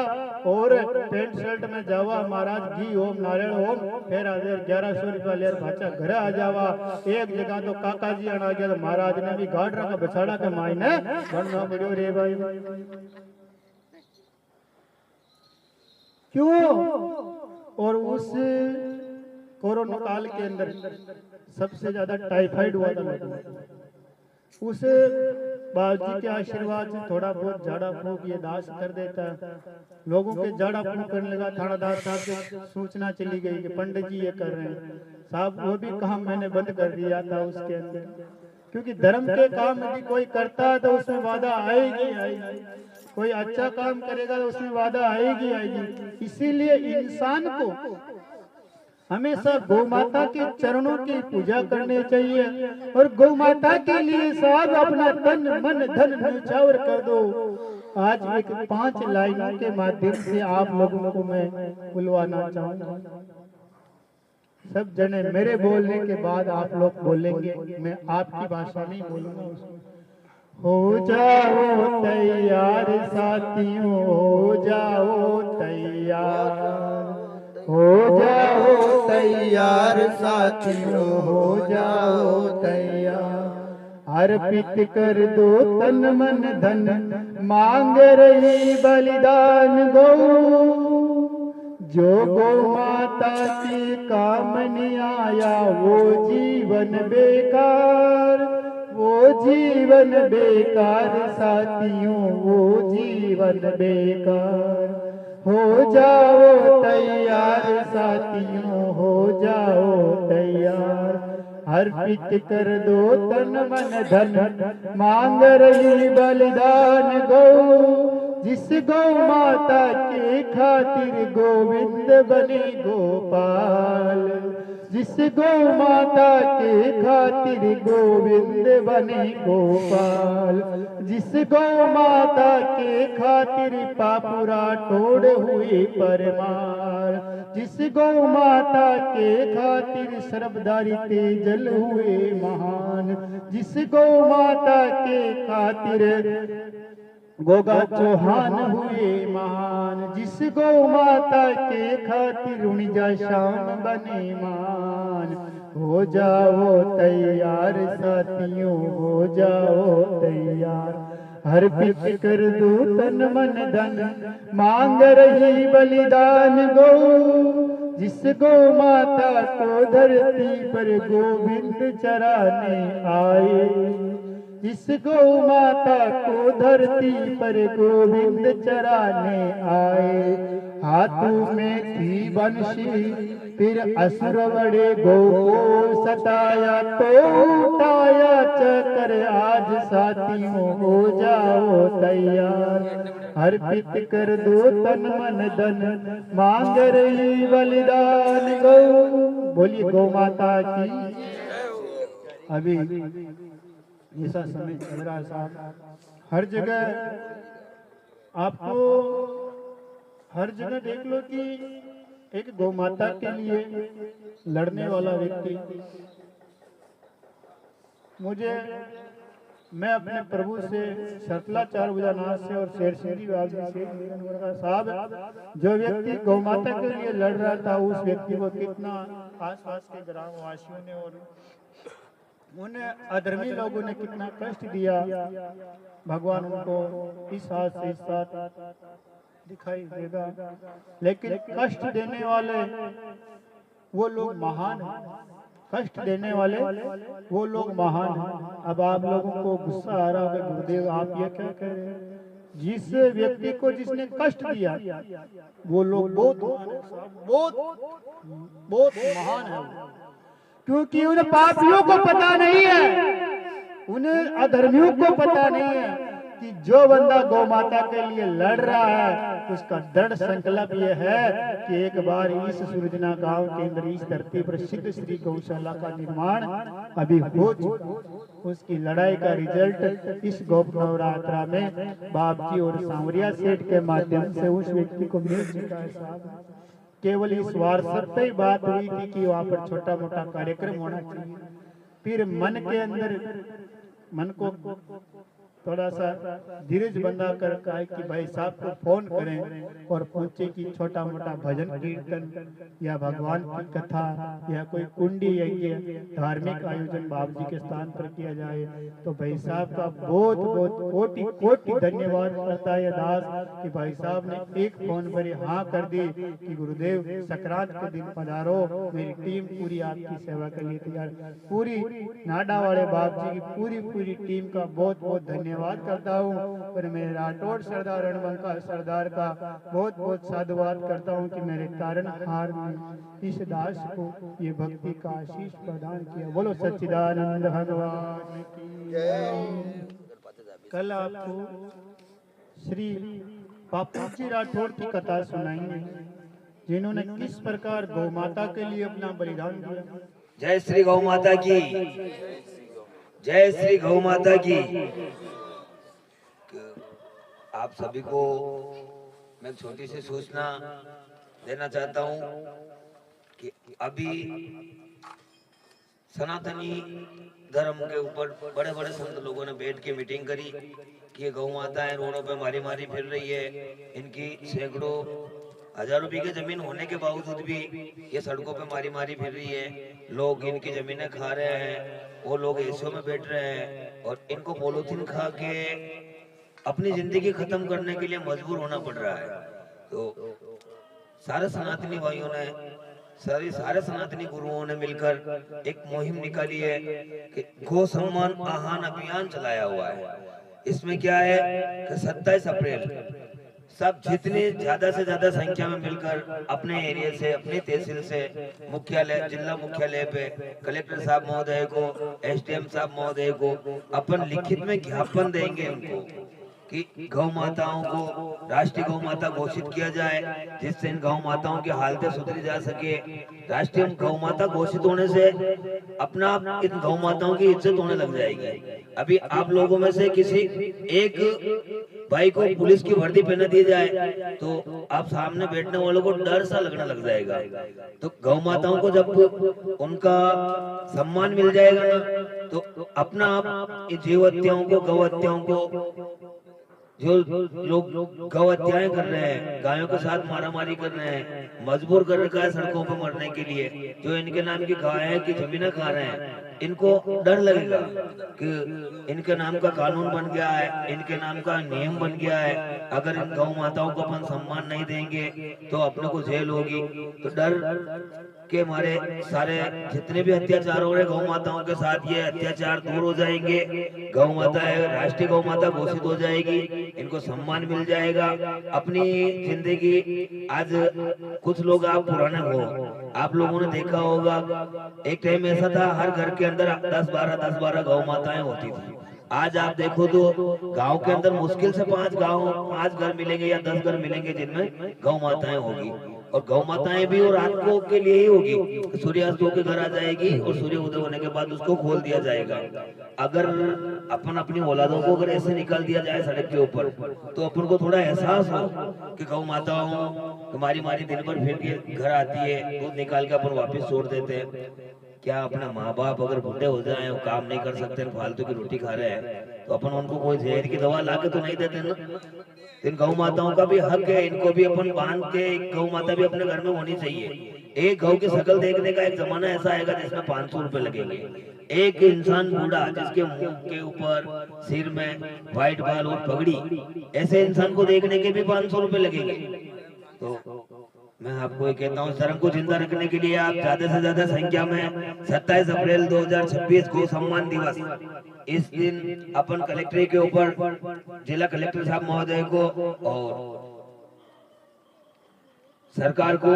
और पेंट शर्ट में जावा, महाराज घी ओम नारायण ओम, फिर 1100 रुपया ले भाचा घर आ जावा। एक जगह तो काका जी आ गया तो महाराज ने भी गाड़ रखा बछाड़ा के मायने बनना पड़ो रे भाई। क्यों? और उस कोरोना काल के अंदर सबसे ज्यादा टाइफाइड हुआ था उस बाबूजी के आशीर्वाद से थोड़ा बहुत झाड़ा फूंक ये दास कर देता है। लोगों के झाड़ा फूंक करने लगा, थानादार साहब से सूचना चली गई कि पंडित जी ये कर रहे हैं साहब। वो भी काम मैंने बंद कर दिया था उसके अंदर, क्योंकि धर्म के काम यदि कोई करता है तो उसमें बाधा आएगी आएगी, कोई अच्छा काम करेगा तो उसमें बाधा आएगी आएगी। इसीलिए इंसान को हमेशा गौ माता के चरणों की पूजा करनी चाहिए और गौ माता के लिए साहब अपना तन मन धन न्यौछावर कर दो। आज एक 5 लाइनों के माध्यम से आप लोगों को मैं बुलवाना चाहूंगा। सब जने मेरे बोलने के बाद आप लोग बोलेंगे, मैं आपकी भाषा नहीं बोलूंगा उसमें। हो जाओ तैयार साथियों, हो जाओ तैयार, हो जाओ तैयार साथियों, हो जाओ तैयार। अर्पित कर दो तन मन धन, मांग रही बलिदान गौ। जो गौ माता की काम नहीं आया वो जीवन बेकार, वो जीवन बेकार साथियों, वो जीवन बेकार। हो जाओ तैयार साथियों, हो जाओ तैयार। अर्पित कर दो तन मन धन, मांग रही बलिदान गौ। जिस गौ माता के खातिर गोविंद बने गोपाल, जिस गौ माता के खातिर गोविंद बने गोपाल, जिस गौ माता के खातिर पापुरा तोड़ हुए परमार, जिस गौ माता के खातिर सरबदारी तेजल हुए महान, जिस गौ माता के खातिर गोगा चौहान हुए महान, जिस गौ माता के खातिर उणिजा शान बने मान। हो जाओ तैयार साथियों, हो जाओ तैयार। अर्पित कर दो तन मन धन, मांग रही बलिदान गौ। जिस गौ माता को धरती पर गोविंद चराने आए, जिस गौ माता को धरती पर गोविंद चराने आए। हाथों में थी बंशी फिर असुर बड़े गौ को सताया, तो उठाया चक्र आज साथियों, हो जाओ तैयार। अर्पित कर दो तन मन धन, मांग रही बलिदान गौ। बोलिए गौ माता की। अभी ऐसा समय चल रहा है साहब, हर जगह आपको हर जगह देख लो कि एक गौ माता के लिए लड़ने वाला व्यक्ति। मैं अपने प्रभु से शर्तलाचार बुझानाथ से और शेर सिंधी बाबू से साहब, जो व्यक्ति गौ माता के लिए लड़ रहा था उस व्यक्ति को कितना आसपास के ग्राम वासियों ने और उन अधर्मी लोगों ने कितना कष्ट दिया। भगवान उनको इस हाथ से इस हाथ दिखाई देगा, लेकिन कष्ट देने वाले वो लोग महान हैं, कष्ट देने वाले वो लोग महान हैं। अब आप लोगों को गुस्सा आ रहा होगा, गुरुदेव आप ये क्या कह रहे हैं? जिस व्यक्ति को जिसने कष्ट दिया वो लोग बहुत महान है, क्योंकि उन पापियों को पता नहीं है, उन अधर्मियों को पता नहीं है कि जो बंदा गौ माता के लिए लड़ रहा है उसका दृढ़ संकल्प ये है कि एक बार इस सुरजना गांव के अंदर इस धरती पर सिद्ध श्री गौशाला का निर्माण अभी हो चुका। उसकी लड़ाई का रिजल्ट इस गोप नवरात्रा में बाप जी और सांवरिया सेठ के माध्यम से उस व्यक्ति को मिल चुका है साहब। केवल इस वार्षिक ही बात हुई थी कि वहाँ पर छोटा मोटा कार्यक्रम होना चाहिए। फिर मन के अंदर मन को थोड़ा सा धीरज बंदा कर कहा कि भाई साहब को फोन करें और पूछे कि छोटा मोटा भजन कीर्तन या भगवान की कथा या कोई कुंडी यज्ञ धार्मिक आयोजन बाबू जी के स्थान पर किया जाए। तो भाई साहब का बहुत बहुत कोटि कोटि धन्यवाद करता है दास कि भाई साहब ने एक फोन पर हाँ कर दी कि गुरुदेव संक्रांत के दिन पधारो, मेरी टीम पूरी आपकी सेवा के लिए तैयार। पूरी नाडा वाले बाबू जी की पूरी टीम का बहुत बहुत धन्यवाद करता हूँ और मेरे राठौड़ सरदार रणबंका सरदार का बहुत बहुत साधुवाद करता हूँ कि मेरे कारण हार में इस दास को ये भक्ति का आशीष प्रदान किया। बोलो सच्चिदानंद भगवान की जय। कल आपको श्री बापू जी राठौड़ की कथा सुनाएंगे जिन्होंने किस प्रकार गौ माता के लिए अपना बलिदान दिया। जय श्री गौ माता की, जय श्री गौ माता की। आप सभी को मैं छोटी सी सूचना देना चाहता हूं कि अभी सनातनी धर्म के ऊपर बड़े बड़े संत लोगों ने बैठ के मीटिंग करी कि ये गौ माताएं रोडों पे मारी मारी फिर रही है, इनकी सैकड़ों हजारों बीघे जमीन होने के बावजूद भी ये सड़कों पे मारी मारी फिर रही है। लोग इनकी जमीनें खा रहे हैं, वो लोग एसियों में बैठ रहे हैं, और इनको पॉलिथीन खा के अपनी जिंदगी खत्म करने के लिए मजबूर होना पड़ रहा है। तो सारे सनातनी भाइयों ने सारे सनातनी गुरुओं ने मिलकर एक मुहिम निकाली है कि गौ सम्मान आह्वान अभियान चलाया हुआ है। इसमें क्या है कि 27 अप्रैल सब जितने ज्यादा से ज्यादा संख्या में मिलकर अपने एरिया से, अपने तहसील से, मुख्यालय, जिला मुख्यालय पे कलेक्टर साहब महोदय को, एसडीएम साहब महोदय को अपन लिखित में ज्ञापन देंगे उनको कि गौ माताओं को राष्ट्रीय गौ माता घोषित किया जाए, जिससे इन गौ माताओं की हालतें सुधरी जा सके। राष्ट्रीय गौ माता घोषित होने से अपना इन गौ माताओं की इज्जत होने लग जाएगी। अभी आप लोगों में से किसी एक भाई को पुलिस की वर्दी पहना दी जाए तो आप सामने बैठने वालों को डर सा लगने लग जाएगा। तो गौ माताओं को जब उनका सम्मान मिल जाएगा ना, तो अपना आप जीव हत्याओं को, गौ हत्याओं को, जो लोग गौ हत्याएं कर रहे हैं, गायों के साथ मारामारी कर रहे हैं, मजबूर कर रखा है सड़कों पर मरने के लिए, जो इनके नाम की गाय की जमीनें खा रहे हैं, इनको डर लगेगा कि इनके नाम का कानून बन गया है, इनके नाम का नियम बन गया है, अगर इन गौ माताओं को अपन सम्मान नहीं देंगे तो अपने को जेल होगी। तो डर के मारे सारे जितने भी अत्याचार हो रहे गौ माताओं के साथ, ये अत्याचार दूर हो जाएंगे। गौ माता है राष्ट्रीय गौ माता घोषित हो जाएगी, इनको सम्मान मिल जाएगा। अपनी जिंदगी आज कुछ लोग आप पुराने हो, आप लोगों ने देखा होगा एक टाइम ऐसा था हर घर के अंदर 10-12 गौ माताएं होती थी। आज आप देखो तो गांव के अंदर मुश्किल से 5 घर मिलेंगे या 10 घर मिलेंगे जिनमें गौ माताएं होगी। और गौ माताएं भी और रात को के लिए ही होगी, सूर्यास्त होकर घर आ जाएगी और सूर्य उदय होने के बाद उसको खोल दिया जाएगा। अगर अपन अपनी औलादों को अगर ऐसे निकाल दिया जाए सड़क के ऊपर, तो अपन को थोड़ा एहसास हो कि गौ माताओं हमारी दिन भर फिर के घर आती है, दूध निकाल के अपन वापस छोड़ देते हैं। क्या अपने माँ बाप अगर बूढ़े हो जाए, वो काम नहीं कर सकते, फालतू की रोटी खा रहे हैं, तो अपन उनको कोई जहर की दवा ला के तो नहीं देते ना। इन गौ माताओं का भी हक है, इनको भी अपन बांध के, गौ माता भी अपने घर में होनी चाहिए। एक गौ की शक्ल देखने का एक जमाना ऐसा आएगा जिसमें 500 रुपए लगेंगे। एक इंसान बूढ़ा जिसके मुंह के ऊपर सिर में व्हाइट बाल और पगड़ी, ऐसे इंसान को देखने के भी 500 रुपए लगेंगे। तो मैं आपको ये कहता हूँ, धर्म को जिंदा रखने के लिए आप ज्यादा से ज्यादा संख्या में 27 अप्रैल 2026 गौ सम्मान दिवस, इस दिन अपन कलेक्ट्रेट के ऊपर जिला कलेक्टर साहब महोदय को और सरकार को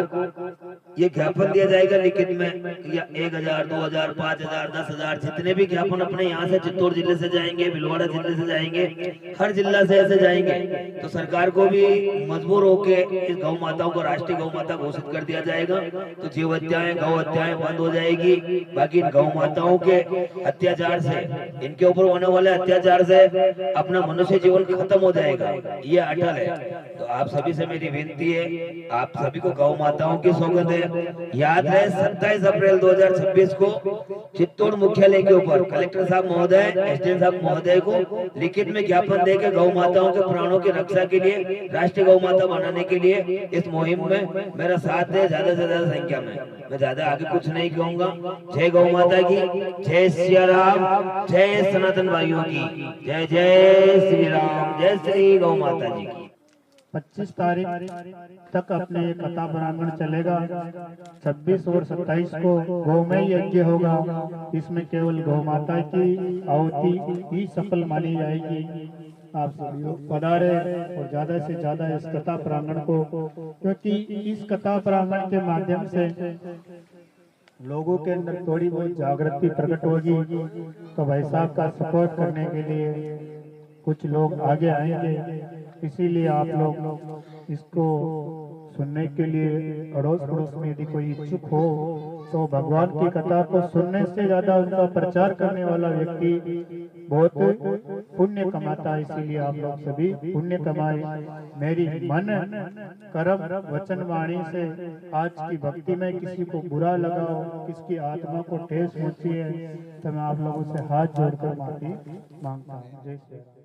ये ज्ञापन दिया जाएगा लिखित में, या 1000, 2000, 5000, 10,000 जितने भी ज्ञापन अपने यहाँ से चित्तौड़ जिले से जाएंगे, भीलवाड़ा जिले से जाएंगे, हर जिला से ऐसे जाएंगे, तो सरकार को भी मजबूर होके इस गौ माताओं को राष्ट्रीय गौ माता घोषित कर दिया जाएगा। तो जीव हत्याएं, गौ हत्याएं बंद हो जाएगी। बाकी गौ माताओं के अत्याचार से, इनके ऊपर होने वाले अत्याचार से अपना मनुष्य जीवन खत्म हो जाएगा, ये अटल है। तो आप सभी से मेरी विनती है, आप सभी को गौ माताओं की सौगंध है। याद रहे 27 अप्रैल 2026 को चित्तौड़ मुख्यालय के ऊपर कलेक्टर साहब महोदय, एसडीएम साहब महोदय को लिखित में ज्ञापन देकर गौ माताओं के प्राणों की रक्षा के लिए, राष्ट्रीय गौ माता बनाने के लिए इस मुहिम में मेरा साथ है ज्यादा से ज्यादा संख्या में। मैं ज्यादा आगे कुछ नहीं कहूंगा। जय गौ माता की, जय सिया राम, जय सनातन भाइयों की, जय जय श्री राम, जय श्री गौ माता जी की। 25 तारीख तक अपने ये कथा प्रांगण चलेगा। 26 और 27 को गौमय यज्ञ होगा। इसमें केवल गौ माता की आहुति ही सफल मानी जाएगी। आप सभी लोग पधारे और ज्यादा से ज्यादा इस कथा प्रांगण को, क्योंकि इस कथा प्रांगण के माध्यम से लोगों के अंदर थोड़ी बहुत जागृति प्रकट होगी। तो भाई साहब का सपोर्ट करने के लिए कुछ लोग आगे आएंगे। इसीलिए आप लोग इसको सुनने के लिए अड़ोस पड़ोस में यदि कोई इच्छुक हो तो भगवान की कथा को सुनने से ज्यादा उनका प्रचार करने वाला व्यक्ति बहुत पुण्य कमाता है। इसीलिए आप लोग सभी पुण्य कमाए। मेरी मन कर्म वचन वाणी से आज की भक्ति में किसी को बुरा लगा हो, किसकी आत्मा को ठेस पहुंची है, तो मैं आप लोगों से हाथ जोड़कर माफी मांगता हूँ। जय श्री राम।